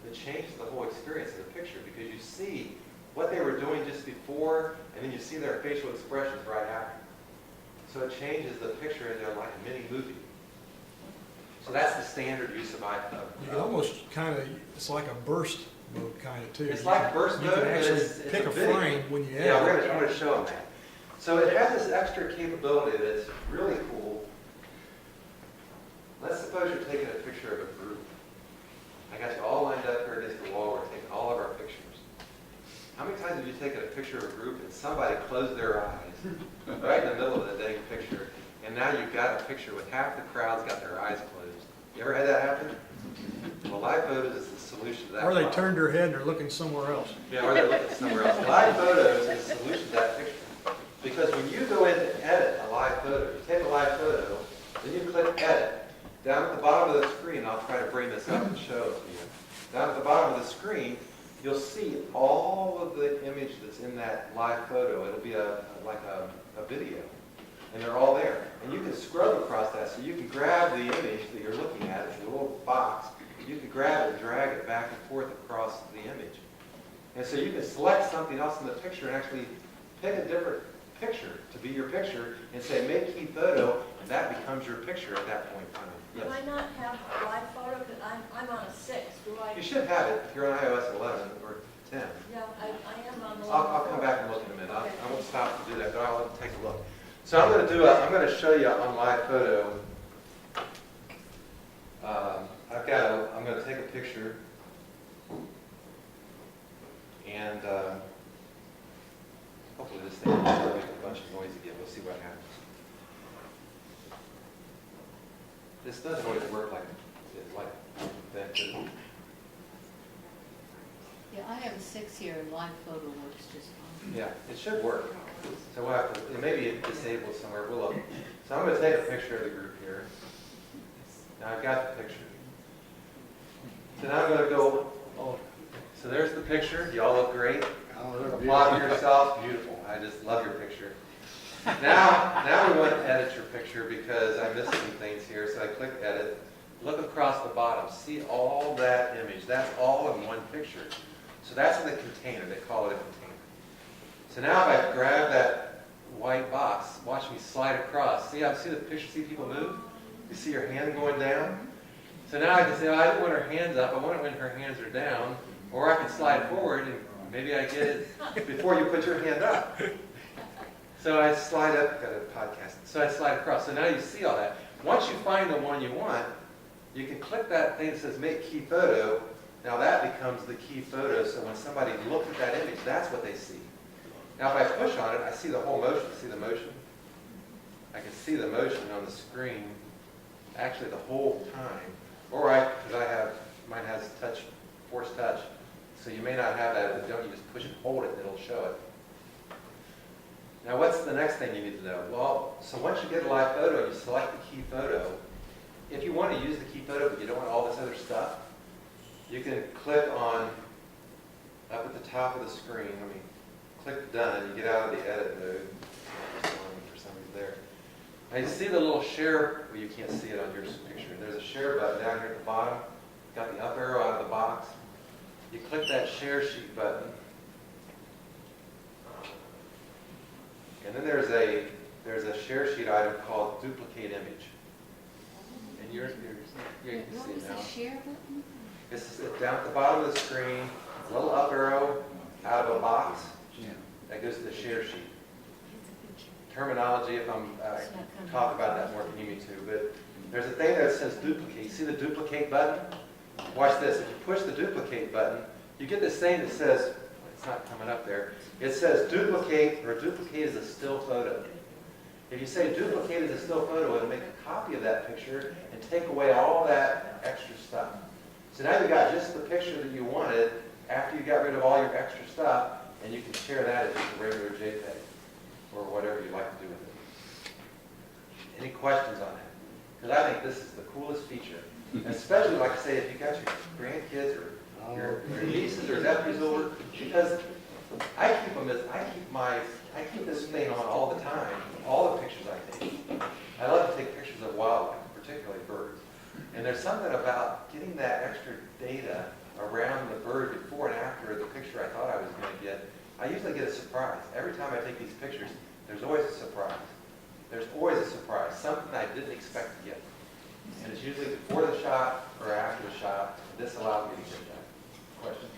S4: that changes the whole experience of the picture because you see what they were doing just before and then you see their facial expressions right after. So it changes the picture into like a mini movie. So that's the standard use of iPhone.
S5: You can almost kind of, it's like a burst mode kind of too.
S4: It's like burst mode,
S5: You can
S4: but
S5: actually
S4: it's
S5: pick
S4: a
S5: a
S4: video.
S5: frame when you
S4: Yeah,
S5: edit.
S4: I'm going to show them that. So it has this extra capability that's really cool. Let's suppose you're taking a picture of a group. I got you all lined up here against the wall. We're taking all of our pictures. How many times have you taken a picture of a group and somebody closed their eyes right in the middle of the dang picture, and now you've got a picture with half the crowd's got their eyes closed? You ever had that happen? Well, live photos is the solution to that.
S5: Or they
S4: problem.
S5: turned their head and they're looking somewhere else.
S4: Yeah, or they're looking somewhere else. Live photos is the solution to that picture. Because when you go in to edit a live photo, you take a live photo, then you click edit. Down at the bottom of the screen, I'll try to bring this up and show it to you. Down at the bottom of the screen, you'll see all of the image that's in that live photo. It'll be like a video. And they're all there. And you can scrub across that, so you can grab the image that you're looking at, it's a little box. You can grab it and drag it back and forth across the image. And so you can select something else in the picture and actually pick a different picture to be your picture and say make key photo, and that becomes your picture at that point in time. Yes.
S12: Do I not have live photo? Because I'm on a 6. Do I?
S4: You should have it if you're on iOS 11 or 10.
S12: Yeah, I am on the
S4: I'll come back and look in a minute. I won't stop to do that, but I'll take a look. So I'm going to show you on live photo. I'm going to take a picture, and hopefully this thing will start making a bunch of noise again. We'll see what happens. This doesn't always work like that.
S7: Yeah, I have a 6 here, and live photo works just fine.
S4: Yeah, it should work. So we'll have to, maybe it's disabled somewhere. We'll look. So I'm going to take a picture of the group here. Now I've got the picture. So now I'm going to go. So there's the picture. You all look great. Applaud yourself. Beautiful. I just love your picture. Now we want to edit your picture because I missed some things here. So I click edit. Look across the bottom. See all that image. That's all in one picture. So that's in the container. They call it a container. So now if I grab that white box, watch me slide across. See the picture? See people move? You see your hand going down? So now I can say, oh, I didn't want her hands up. I want it when her hands are down. Or I can slide forward and maybe I get it before you put your hand up. So I slide up, got a podcast. So I slide across. So now you see all that. Once you find the one you want, you can click that thing that says make key photo. Now that becomes the key photo. So when somebody looks at that image, that's what they see. Now if I push on it, I see the whole motion. See the motion? I can see the motion on the screen actually the whole time. Or because mine has touch, force touch. So you may not have that. If you don't, you just push and hold it and it'll show it. Now what's the next thing you need to know? Well, so once you get a live photo, you select the key photo. If you want to use the key photo but you don't want all this other stuff, you can click on, up at the top of the screen, click done, you get out of the edit mode. For some reason there. Now you see the little share, well you can't see it on your picture. There's a share button down here at the bottom. Got the up arrow out of the box. You click that share sheet button. And then there's a share sheet item called duplicate image. And you can
S7: What
S4: see
S7: is
S4: it now.
S7: the share button?
S4: It's down at the bottom of the screen, a little up arrow out of a box. That goes to the share sheet. Terminology, if I'm talk about that more if you need me to, but there's a thing that says duplicate. See the duplicate button? Watch this. If you push the duplicate button, you get this thing that says, it's not coming up there, it says duplicate, or duplicate as a still photo. If you say duplicate as a still photo, it'll make a copy of that picture and take away all that extra stuff. So now you got just the picture that you wanted after you got rid of all your extra stuff, and you can share that as just a regular JPEG or whatever you like to do with it. Any questions on that? Because I think this is the coolest feature. Especially, like I say, if you got your grandkids or your nieces or nephews over, because I keep this thing on all the time, all the pictures I take. I love to take pictures of wildlife, particularly birds. And there's something about getting that extra data around the bird before and after the picture I thought I was going to get. I usually get a surprise. Every time I take these pictures, there's always a surprise. There's always a surprise, something I didn't expect to get. And it's usually before the shot or after the shot. This allows me to get that. Question?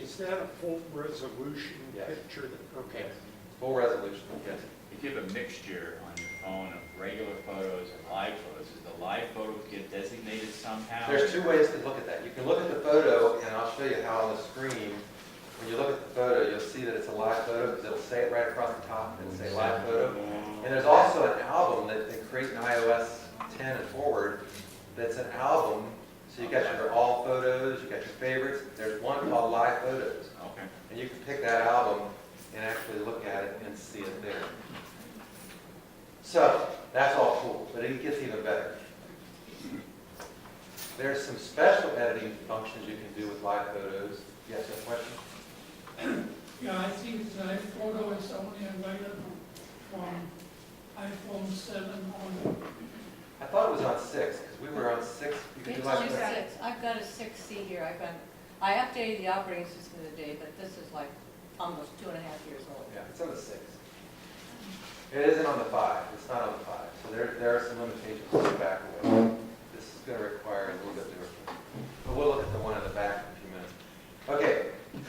S6: Is that a full resolution picture? Okay.
S4: Full resolution, yes.
S10: If you have a mixture on your phone of regular photos and live photos, does the live photo get designated somehow?
S4: There's two ways to look at that. You can look at the photo, and I'll show you how on the screen, when you look at the photo, you'll see that it's a live photo, because it'll say it right across the top, it'll say live photo. And there's also an album that they create in iOS 10 and forward, that's an album. So you got your all photos, you got your favorites. There's one called Live Photos.
S10: Okay.
S4: And you can pick that album and actually look at it and see it there. So that's all cool, but it gets even better. There's some special editing functions you can do with live photos. Yes, a question?
S20: Yeah, I think the photo is only available from iPhone 7 on.
S4: I thought it was on 6, because we were on 6. You could do
S12: It's
S4: like
S12: on
S4: that.
S12: 6. I've got a 6C here. I updated the operating system today, but this is like almost 2.5 years old.
S4: Yeah, it's on the 6. It isn't on the 5. It's not on the 5. So there are some limitations on the back of it. This is going to require a little bit different. But we'll look at the one in the back in a few minutes. Okay,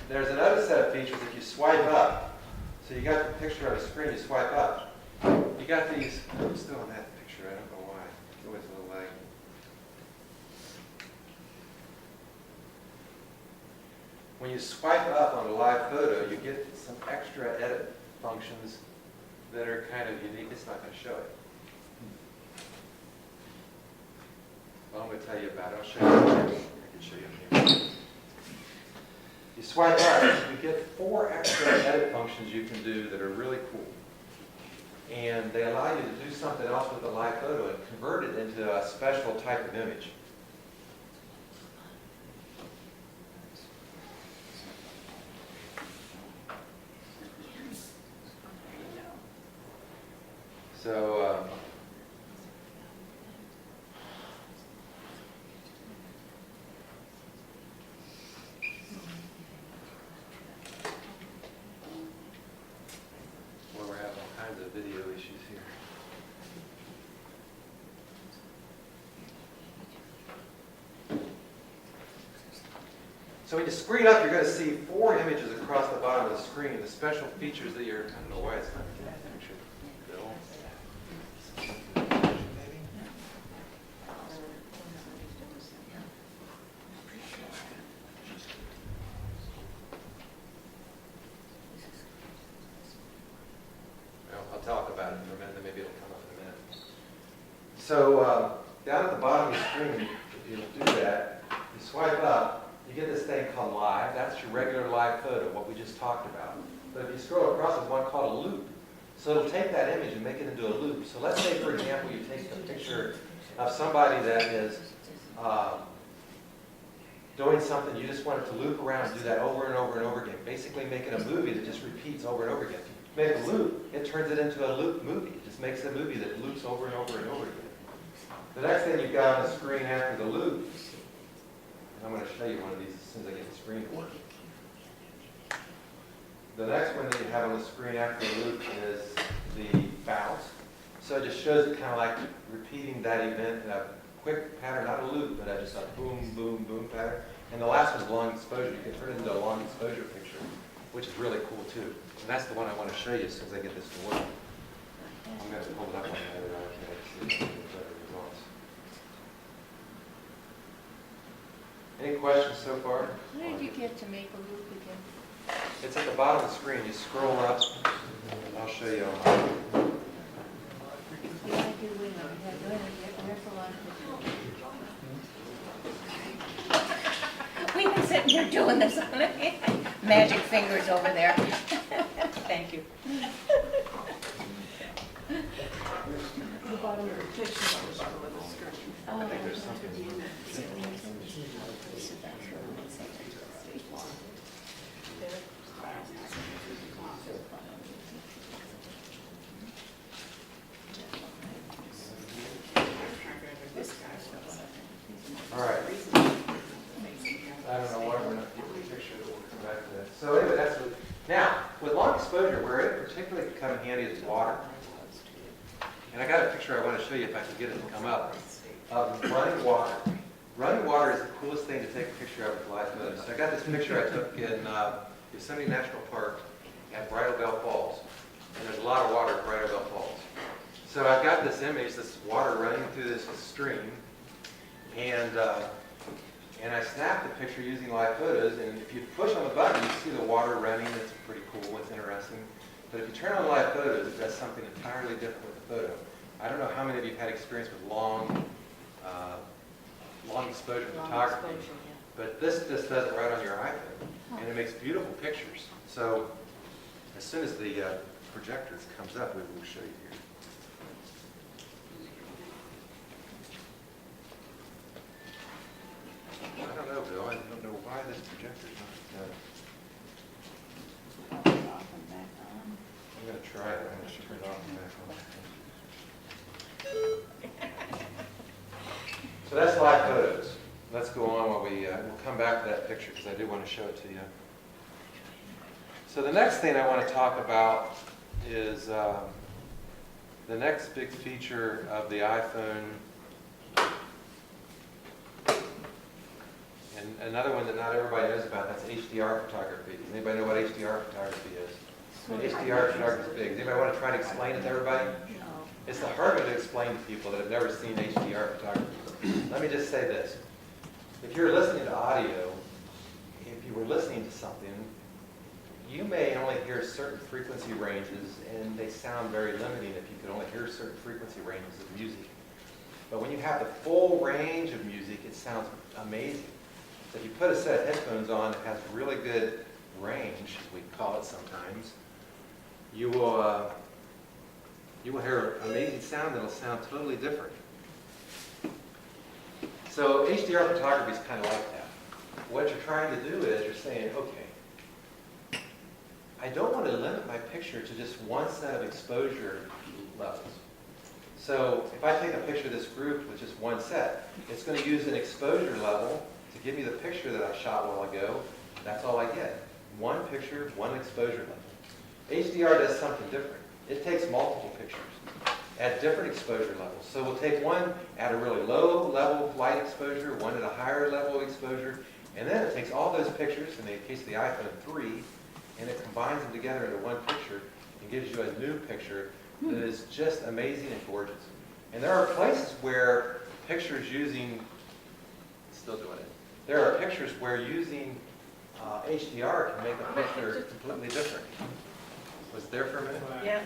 S4: there's another set of features. If you swipe up, so you got the picture on the screen, you swipe up. You got these, I'm still on that picture, I don't know why. It's always a little lag. When you swipe up on a live photo, you get some extra edit functions that are kind of unique. It's not going to show it. Well, I'm going to tell you about it. I'll show you. I can show you here. You swipe up, you get 4 extra edit functions you can do that are really cool. And they allow you to do something else with the live photo and convert it into a special type of image. So, well, we're having all kinds of video issues here. So when you screen up, you're going to see 4 images across the bottom of the screen. The special features that you're, I don't know why it's not getting that picture. Bill? Maybe? Well, I'll talk about it for a minute, then maybe it'll come up in a minute. So down at the bottom of the screen, if you do that, you swipe up, you get this thing called live. That's your regular live photo, what we just talked about. But if you scroll across, there's one called a loop. So it'll take that image and make it into a loop. So let's say, for example, you take a picture of somebody that is doing something, you just want it to loop around and do that over and over and over again, basically making a movie that just repeats over and over again. Make a loop, it turns it into a loop movie. It just makes a movie that loops over and over and over again. The next thing you've got on the screen after the loop, I'm going to show you one of these as soon as I get the screen to work. The next one that you have on the screen after the loop is the bounce. So it just shows it kind of like repeating that event in a quick pattern, not a loop, but just a boom, boom, boom pattern. And the last one is long exposure. You can turn it into a long exposure picture, which is really cool too. And that's the one I want to show you as soon as I get this to work. I'm going to pull it up on the other eye so I can see better results. Any questions so far?
S12: How did you get to make a loop again?
S4: It's at the bottom of the screen. You scroll up. I'll show you on mine.
S12: You had to win them. You had to win them. There's a lot of We've been sitting here doing this. Magic fingers over there. Thank you.
S18: The bottom of the picture on the little screen.
S4: I think there's something. All right. I don't know why we're not getting the picture, but we'll come back to that. So anyway, that's what, now, with long exposure, where it particularly come in handy is water. And I got a picture I want to show you if I can get it to come up, of running water. Running water is the coolest thing to take a picture of with live photos. So I got this picture I took in Yosemite National Park at Bridal Bell Falls. And there's a lot of water at Bridal Bell Falls. So I've got this image, this water running through this stream. And I snapped the picture using live photos, and if you push on the button, you see the water running. It's pretty cool, it's interesting. But if you turn on live photos, it does something entirely different with the photo. I don't know how many of you have had experience with long exposure photography, but this just does it right on your iPhone, and it makes beautiful pictures. So as soon as the projector comes up, we will show you here. I don't know, Bill. I don't know why this projector's not. I'm going to try it. I'm going to turn it off and back on. So that's live photos. Let's go on while we'll come back to that picture because I do want to show it to you. So the next thing I want to talk about is the next big feature of the iPhone. And another one that not everybody knows about, that's HDR photography. Does anybody know what HDR photography is? HDR photography is big. Does anybody want to try to explain it to everybody? It's the hard one to explain to people that have never seen HDR photography. Let me just say this. If you're listening to audio, if you were listening to something, you may only hear certain frequency ranges, and they sound very limiting if you could only hear certain frequency ranges of music. But when you have the full range of music, it sounds amazing. So if you put a set of headphones on that has really good range, as we call it sometimes, you will hear amazing sound that'll sound totally different. So HDR photography is kind of like that. What you're trying to do is you're saying, okay, I don't want to limit my picture to just one set of exposure levels. So if I take a picture of this group with just one set, it's going to use an exposure level to give me the picture that I shot a while ago. That's all I get. One picture, one exposure level. HDR does something different. It takes multiple pictures at different exposure levels. So we'll take one at a really low level of light exposure, one at a higher level of exposure, and then it takes all those pictures, in the case of the iPhone 3, and it combines them together into one picture and gives you a new picture that is just amazing and gorgeous. And there are places where pictures using, still doing it, there are pictures where using HDR can make a picture completely different. Was it there for a minute?
S12: Yeah.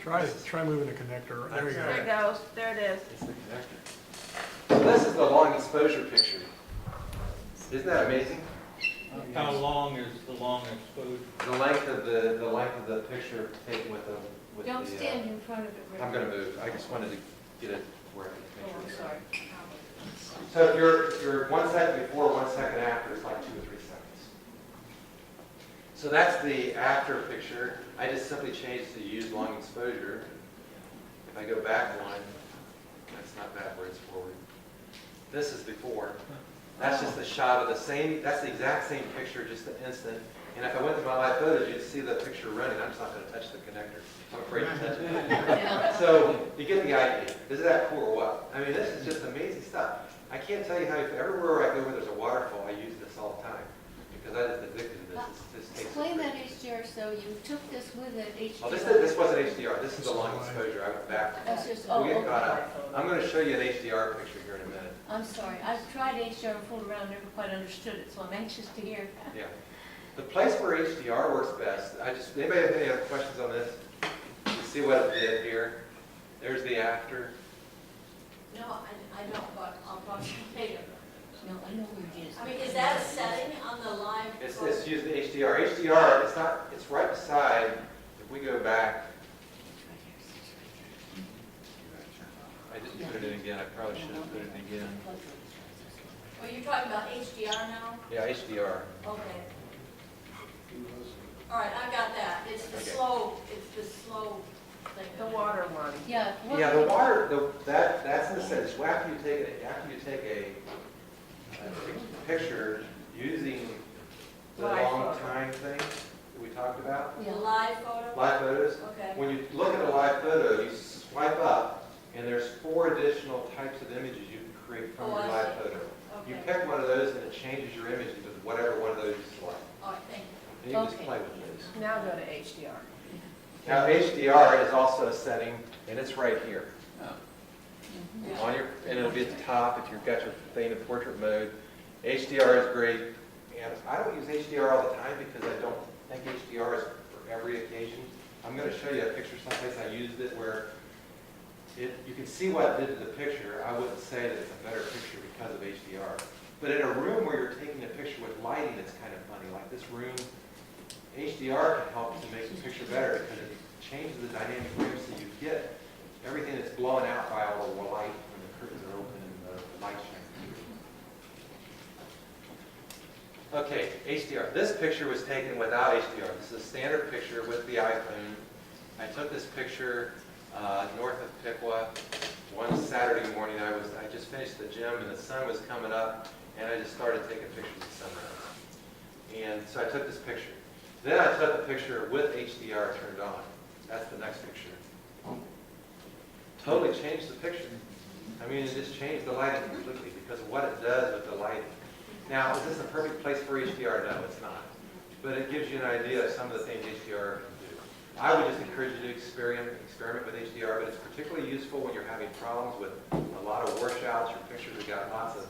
S5: Try moving the connector. There you go.
S12: There it goes. There it is.
S4: It's the connector. So this is the long exposure picture. Isn't that amazing?
S16: How long is the long exposure?
S4: The length of the picture taken with the.
S12: Don't stand in front of it, Rick.
S4: I'm going to move. I just wanted to get it where I
S12: Oh,
S4: can
S12: I'm
S4: make
S12: sorry.
S4: sure. So if you're 1 second before, 1 second after, it's like 2 or 3 seconds. So that's the after picture. I just simply changed to use long exposure. If I go back one, that's not backwards, forward. This is before. That's just a shot of the same, that's the exact same picture, just an instant. And if I went to my live photos, you'd see the picture running. I'm just not going to touch the connector. I'm afraid to touch it. So you get the idea. Is that cool or what? I mean, this is just amazing stuff. I can't tell you how, everywhere I go where there's a waterfall, I use this all the time. Because I just addicted to this. It just takes
S12: Explain that HDR, so you took this with an HDR.
S4: Oh, this wasn't HDR. This is the long exposure. I went back.
S12: That's just,
S4: We'll get
S12: okay.
S4: caught up. I'm going to show you an HDR picture here in a minute.
S12: I'm sorry. I've tried HDR and fooled around, never quite understood it, so I'm anxious to hear.
S4: Yeah. The place where HDR works best, anybody have any other questions on this? You see what it did here? There's the after.
S12: No, I don't, but I'll probably pay it. No, I know where it is.
S21: I mean, is that a setting on the live?
S4: It's used the HDR. HDR, it's right beside, if we go back, I didn't put it in again. I probably should have put it in again.
S21: Oh, you're talking about HDR now?
S4: Yeah, HDR.
S21: Okay. All right, I got that. It's the slow thing.
S12: The water one. Yeah.
S4: Yeah, the water, that's in the sense, after you take a picture using the long time thing that we talked about.
S21: The live photo?
S4: Live photos.
S21: Okay.
S4: When you look at a live photo, you swipe up, and there's 4 additional types of images you can create from your live photo. You pick one of those, and it changes your image into whatever one of those you select.
S21: All right, thank you.
S4: And you can just play with those.
S12: Now go to HDR.
S4: Now, HDR is also a setting, and it's right here. On your, and it'll be at the top if you've got your thing in portrait mode. HDR is great, and I don't use HDR all the time because I don't think HDR is for every occasion. I'm going to show you a picture someplace I used it where you can see what it did to the picture. I wouldn't say that it's a better picture because of HDR. But in a room where you're taking a picture with lighting, it's kind of funny. Like this room, HDR can help to make the picture better because it changes the dynamic range so you get everything that's blowing out by all the light when the curtains are open and the light shines through. Okay, HDR. This picture was taken without HDR. This is a standard picture with the iPhone. I took this picture north of Piqua one Saturday morning. I just finished the gym and the sun was coming up, and I just started taking pictures of sunrise. And so I took this picture. Then I took a picture with HDR turned on. That's the next picture. Totally changed the picture. I mean, it just changed the lighting completely because of what it does with the lighting. Now, is this a perfect place for HDR? No, it's not. But it gives you an idea of some of the things HDR can do. I would just encourage you to experiment with HDR, but it's particularly useful when you're having problems with a lot of washouts. Your pictures have got lots of,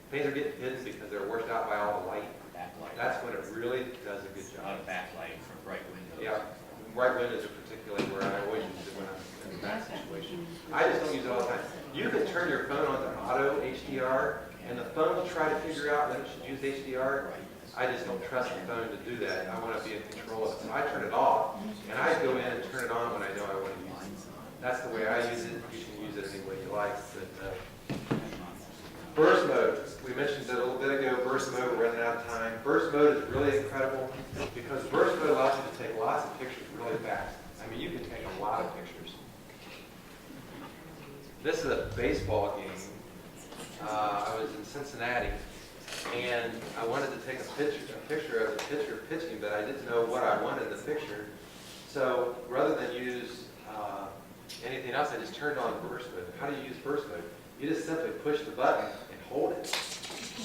S4: things are getting hidden because they're washed out by all the light.
S10: Backlight.
S4: That's when it really does a good
S10: A lot
S4: job.
S10: of backlighting from bright windows.
S4: Yeah, bright windows are particularly where I always use it when I'm in that situation. I just don't use it all the time. You can turn your phone on to auto HDR, and the phone will try to figure out when it should use HDR. I just don't trust the phone to do that. I want to be in control of it. So I turn it off, and I go in and turn it on when I know I want to use it. That's the way I use it. You can use it any way you like. But, burst mode. We mentioned it a little bit ago. Burst mode, we're running out of time. Burst mode is really incredible because burst mode allows you to take lots of pictures really fast. I mean, you can take a lot of pictures. This is a baseball game. I was in Cincinnati, and I wanted to take a picture of the pitcher pitching, but I didn't know what I wanted in the picture. So rather than use anything else, I just turned on burst mode. How do you use burst mode? You just simply push the button and hold it.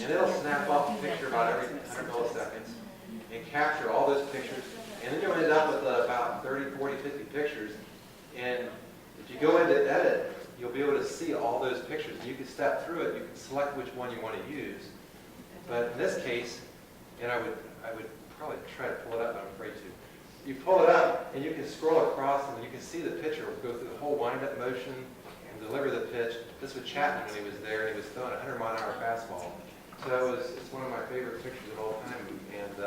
S4: And it'll snap off the picture about every 100 milliseconds and capture all those pictures. And then you'll end up with about 30, 40, 50 pictures. And if you go into edit, you'll be able to see all those pictures. And you can step through it. You can select which one you want to use. But in this case, and I would probably try to pull it up, but I'm afraid to. You pull it up, and you can scroll across, and you can see the pitcher go through the whole wind-up motion and deliver the pitch. This was Chapman when he was there, and he was throwing a 100-mile-an-hour fastball. So it's one of my favorite pictures of all time, and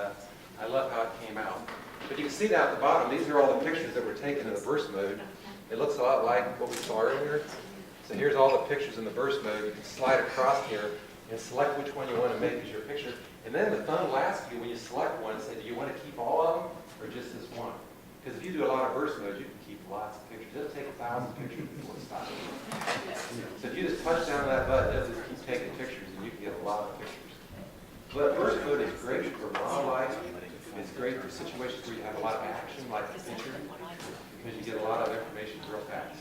S4: I love how it came out. But you can see down at the bottom, these are all the pictures that were taken in the burst mode. It looks a lot like what we saw earlier. So here's all the pictures in the burst mode. You can slide across here and select which one you want to make as your picture. And then the phone will ask you when you select one, say, do you want to keep all of them or just this one? Because if you do a lot of burst modes, you can keep lots of pictures. It'll take 1,000 pictures before it stops. So if you just punch down that button, it'll just keep taking pictures, and you can get a lot of pictures. But burst mode is great for wildlife. It's great for situations where you have a lot of action, like a picture, because you get a lot of information real fast.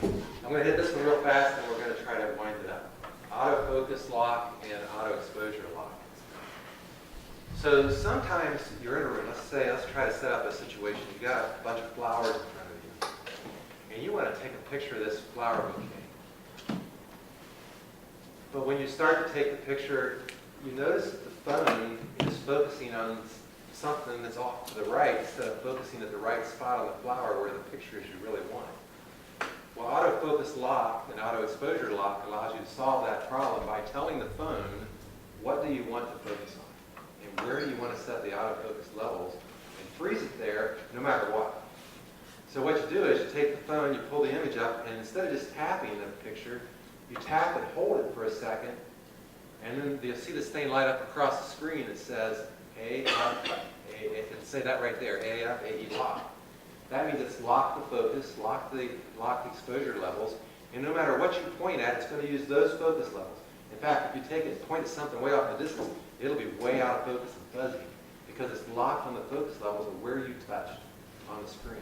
S4: I'm going to hit this one real fast, and we're going to try to wind it up. Autofocus lock and auto exposure lock. So sometimes you're in a room, let's try to set up a situation. You've got a bunch of flowers in front of you, and you want to take a picture of this flower bouquet. But when you start to take the picture, you notice that the phone is focusing on something that's off to the right instead of focusing at the right spot on the flower where the picture is you really want. Well, autofocus lock and auto exposure lock allows you to solve that problem by telling the phone what do you want to focus on and where do you want to set the autofocus levels and freeze it there no matter what. So what you do is you take the phone, you pull the image up, and instead of just tapping the picture, you tap and hold it for a second, and then you'll see this thing light up across the screen that says AF, and say that right there, AF, AE lock. That means it's locked the focus, locked the exposure levels, and no matter what you point at, it's going to use those focus levels. In fact, if you take it and point at something way off the distance, it'll be way out of focus and fuzzy because it's locked on the focus levels of where you touched on the screen,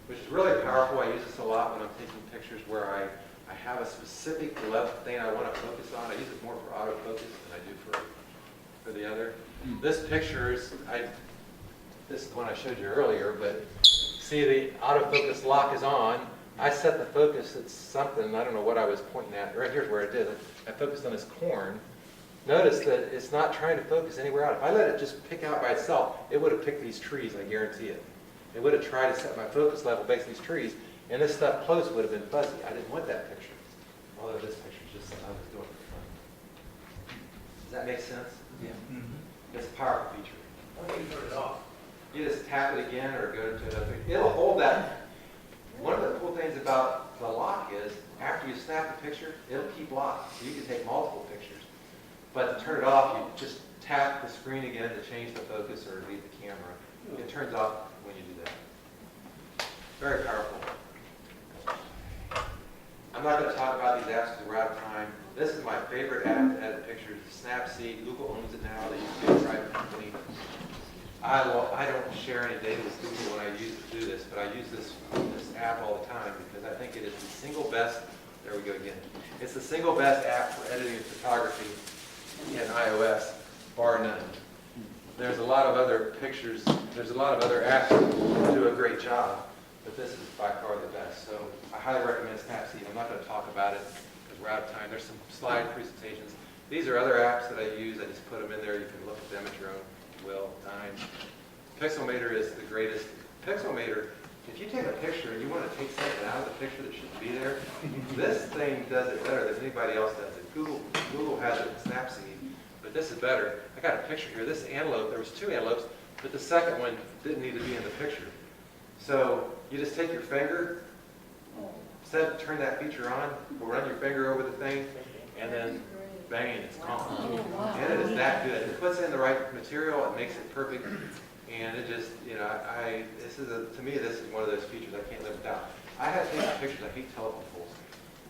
S4: which is really powerful. I use this a lot when I'm taking pictures where I have a specific left thing I want to focus on. I use it more for autofocus than I do for the other. This picture is, this is the one I showed you earlier, but see the autofocus lock is on. I set the focus at something, I don't know what I was pointing at. Right here's where I did it. I focused on this corn. Notice that it's not trying to focus anywhere out. If I let it just pick out by itself, it would have picked these trees, I guarantee it. It would have tried to set my focus level based on these trees, and this stuff close would have been fuzzy. I didn't want that picture. Although this picture is just something I was doing for fun. Does that make sense? Yeah. Mm-hmm. It's a powerful feature.
S13: Why don't you turn it off?
S4: You just tap it again or go to another. It'll hold that. One of the cool things about the lock is after you snap the picture, it'll keep locked. So you can take multiple pictures. But to turn it off, you just tap the screen again to change the focus or leave the camera. It turns off when you do that. Very powerful. I'm not going to talk about these apps because we're out of time. This is my favorite app to edit pictures, Snapseed. Google owns it now. They used to be a private company. I don't share any data with Google when I use it to do this, but I use this app all the time because I think it is the single best, there we go again. It's the single best app for editing photography in iOS, bar none. There's a lot of other pictures, there's a lot of other apps that do a great job, but this is by far the best. So I highly recommend Snapseed. I'm not going to talk about it because we're out of time. There's some slide presentations. These are other apps that I use. I just put them in there. You can look at them at your own will, time. Pixelmator is the greatest. Pixelmator, if you take a picture and you want to take something out of the picture that shouldn't be there, this thing does it better than anybody else does it. Google has it in Snapseed, but this is better. I got a picture here. This antelope, there was 2 antelopes, but the second one didn't need to be in the picture. So you just take your finger, turn that feature on, run your finger over the thing, and then bang, it's gone. And it is that good. It puts in the right material, it makes it perfect, and it just, you know, to me, this is one of those features I can't live without. I had to take some pictures, I hate telephone poles.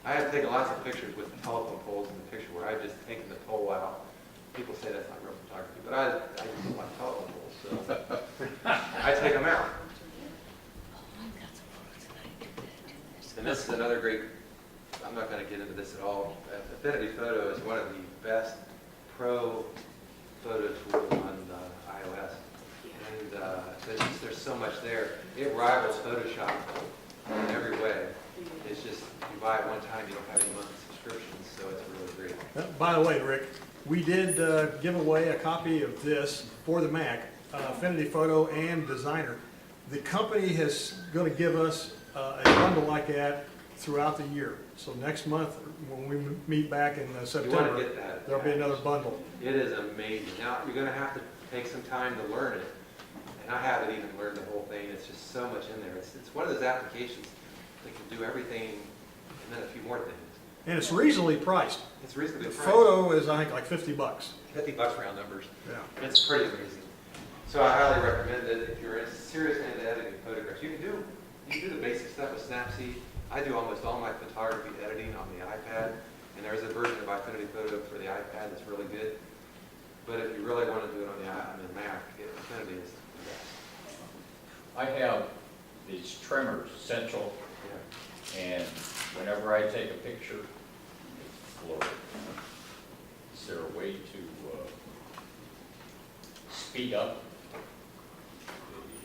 S4: I had to take lots of pictures with telephone poles in the picture where I've just taken the pole out. People say that's not real photography, but I use my telephone poles, so I take them out. And this is another great, I'm not going to get into this at all. Affinity Photo is one of the best pro photo tools on iOS. And there's so much there. It rivals Photoshop in every way. It's just, you buy it one time, you don't have any monthly subscriptions, so it's really great.
S5: By the way, Rick, we did give away a copy of this for the Mac, Affinity Photo and Designer. The company is going to give us a bundle like that throughout the year. So next month, when we meet back in
S4: You want
S5: September,
S4: to get that.
S5: there'll be another bundle.
S4: It is amazing. Now, you're going to have to take some time to learn it. And I haven't even learned the whole thing. It's just so much in there. It's one of those applications that can do everything and then a few more things.
S5: And it's reasonably priced.
S4: It's reasonably
S5: The
S4: priced.
S5: photo is, I think, like $50.
S4: $50 round numbers.
S5: Yeah.
S4: It's pretty amazing. So I highly recommend it if you're seriously into editing photographs. You can do the basic stuff with Snapseed. I do almost all my photography editing on the iPad, and there's a version of Affinity Photo for the iPad that's really good. But if you really want to do it on the Mac, Affinity is the best.
S14: I have these trimmers, Essential, and whenever I take a picture, it's blurry. Is there a way to speed up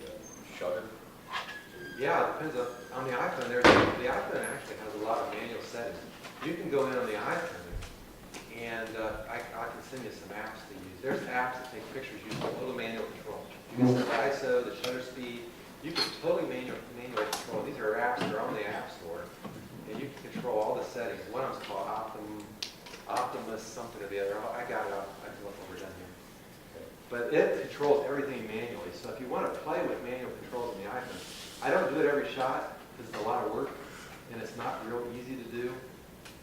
S14: the shutter?
S4: Yeah, it depends on the iPhone. The iPhone actually has a lot of manual settings. You can go in on the iPhone, and I can send you some apps to use. There's apps that take pictures using a little manual control. You can set the ISO, the shutter speed. You can totally manual control. These are apps that are on the App Store, and you can control all the settings. One of them's called Optimus something or the other. I got it up. I can look when we're done here. But it controls everything manually. So if you want to play with manual controls on the iPhone, I don't do it every shot because it's a lot of work and it's not real easy to do,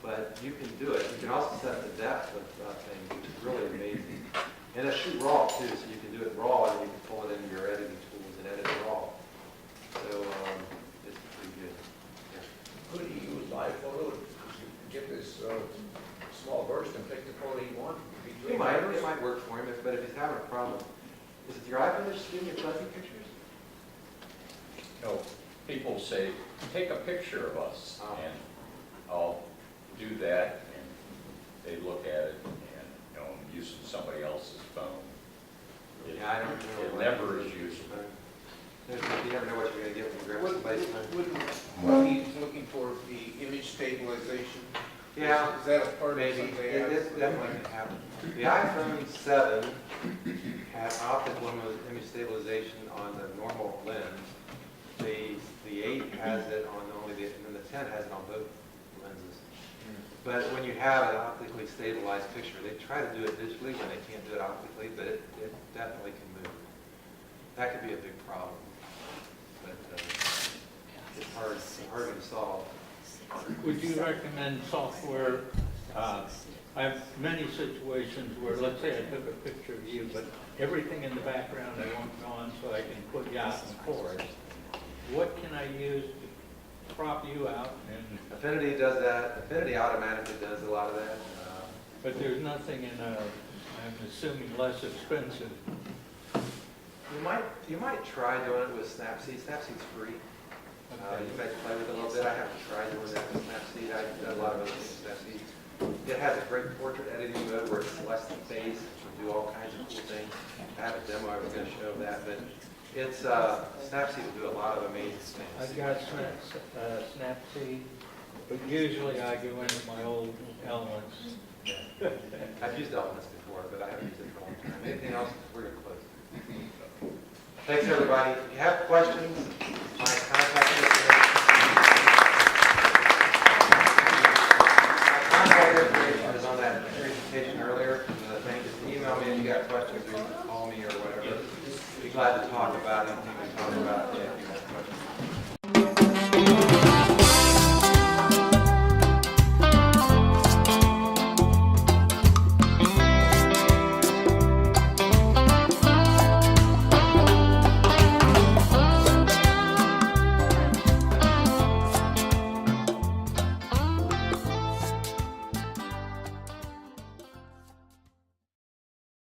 S4: but you can do it. You can also set the depth of things, which is really amazing. And it shoot RAW too, so you can do it RAW and you can pull it into your editing tools and edit RAW. So it's pretty good. Yeah.
S15: Could you use iPhoto to get this small burst and take the photo you want?
S4: It might work for him, but if he's having a problem, is it your iPhone that's shooting your fuzzy pictures?
S14: No, people say, take a picture of us, and I'll do that, and they look at it, and, you know, I'm using somebody else's phone.
S4: Yeah, I don't know.
S14: It never is usable.
S4: You never know what you're going to get when you grab somebody's phone.
S17: What he's looking for, the image stabilization?
S4: Yeah,
S17: Is that a part of
S4: maybe.
S17: something?
S4: It definitely can happen. The iPhone 7 has optical image stabilization on the normal lens. The 8 has it on only the, and then the 10 has it on both lenses. But when you have an optically stabilized picture, they try to do it digitally when they can't do it optically, but it definitely can move. That could be a big problem, but it's hard to solve.
S16: Would you recommend software? I have many situations where, let's say I took a picture of you, but everything in the background I want gone so I can put you out in the forest. What can I use to crop you out? And
S4: Affinity does that. Affinity automatically does a lot of that.
S16: but there's nothing in a, I'm assuming, less expensive.
S4: You might try doing it with Snapseed. Snapseed's free. You might play with it a little bit. I haven't tried doing that with Snapseed. I've done a lot of other things with Snapseed. It has a great portrait editing mode where it selects the face and do all kinds of cool things. I have a demo I was going to show of that, but it's Snapseed will do a lot of amazing things.
S16: I've got Snapseed, but usually I go into my old Elements.
S4: I've used Elements before, but I haven't used it for a long time. Anything else? We're going to close. Thanks, everybody. If you have questions, my contact information. My contact information is on that presentation earlier. Just email me if you got questions, or you can call me or whatever. Be glad to talk about anything we talk about if you have questions.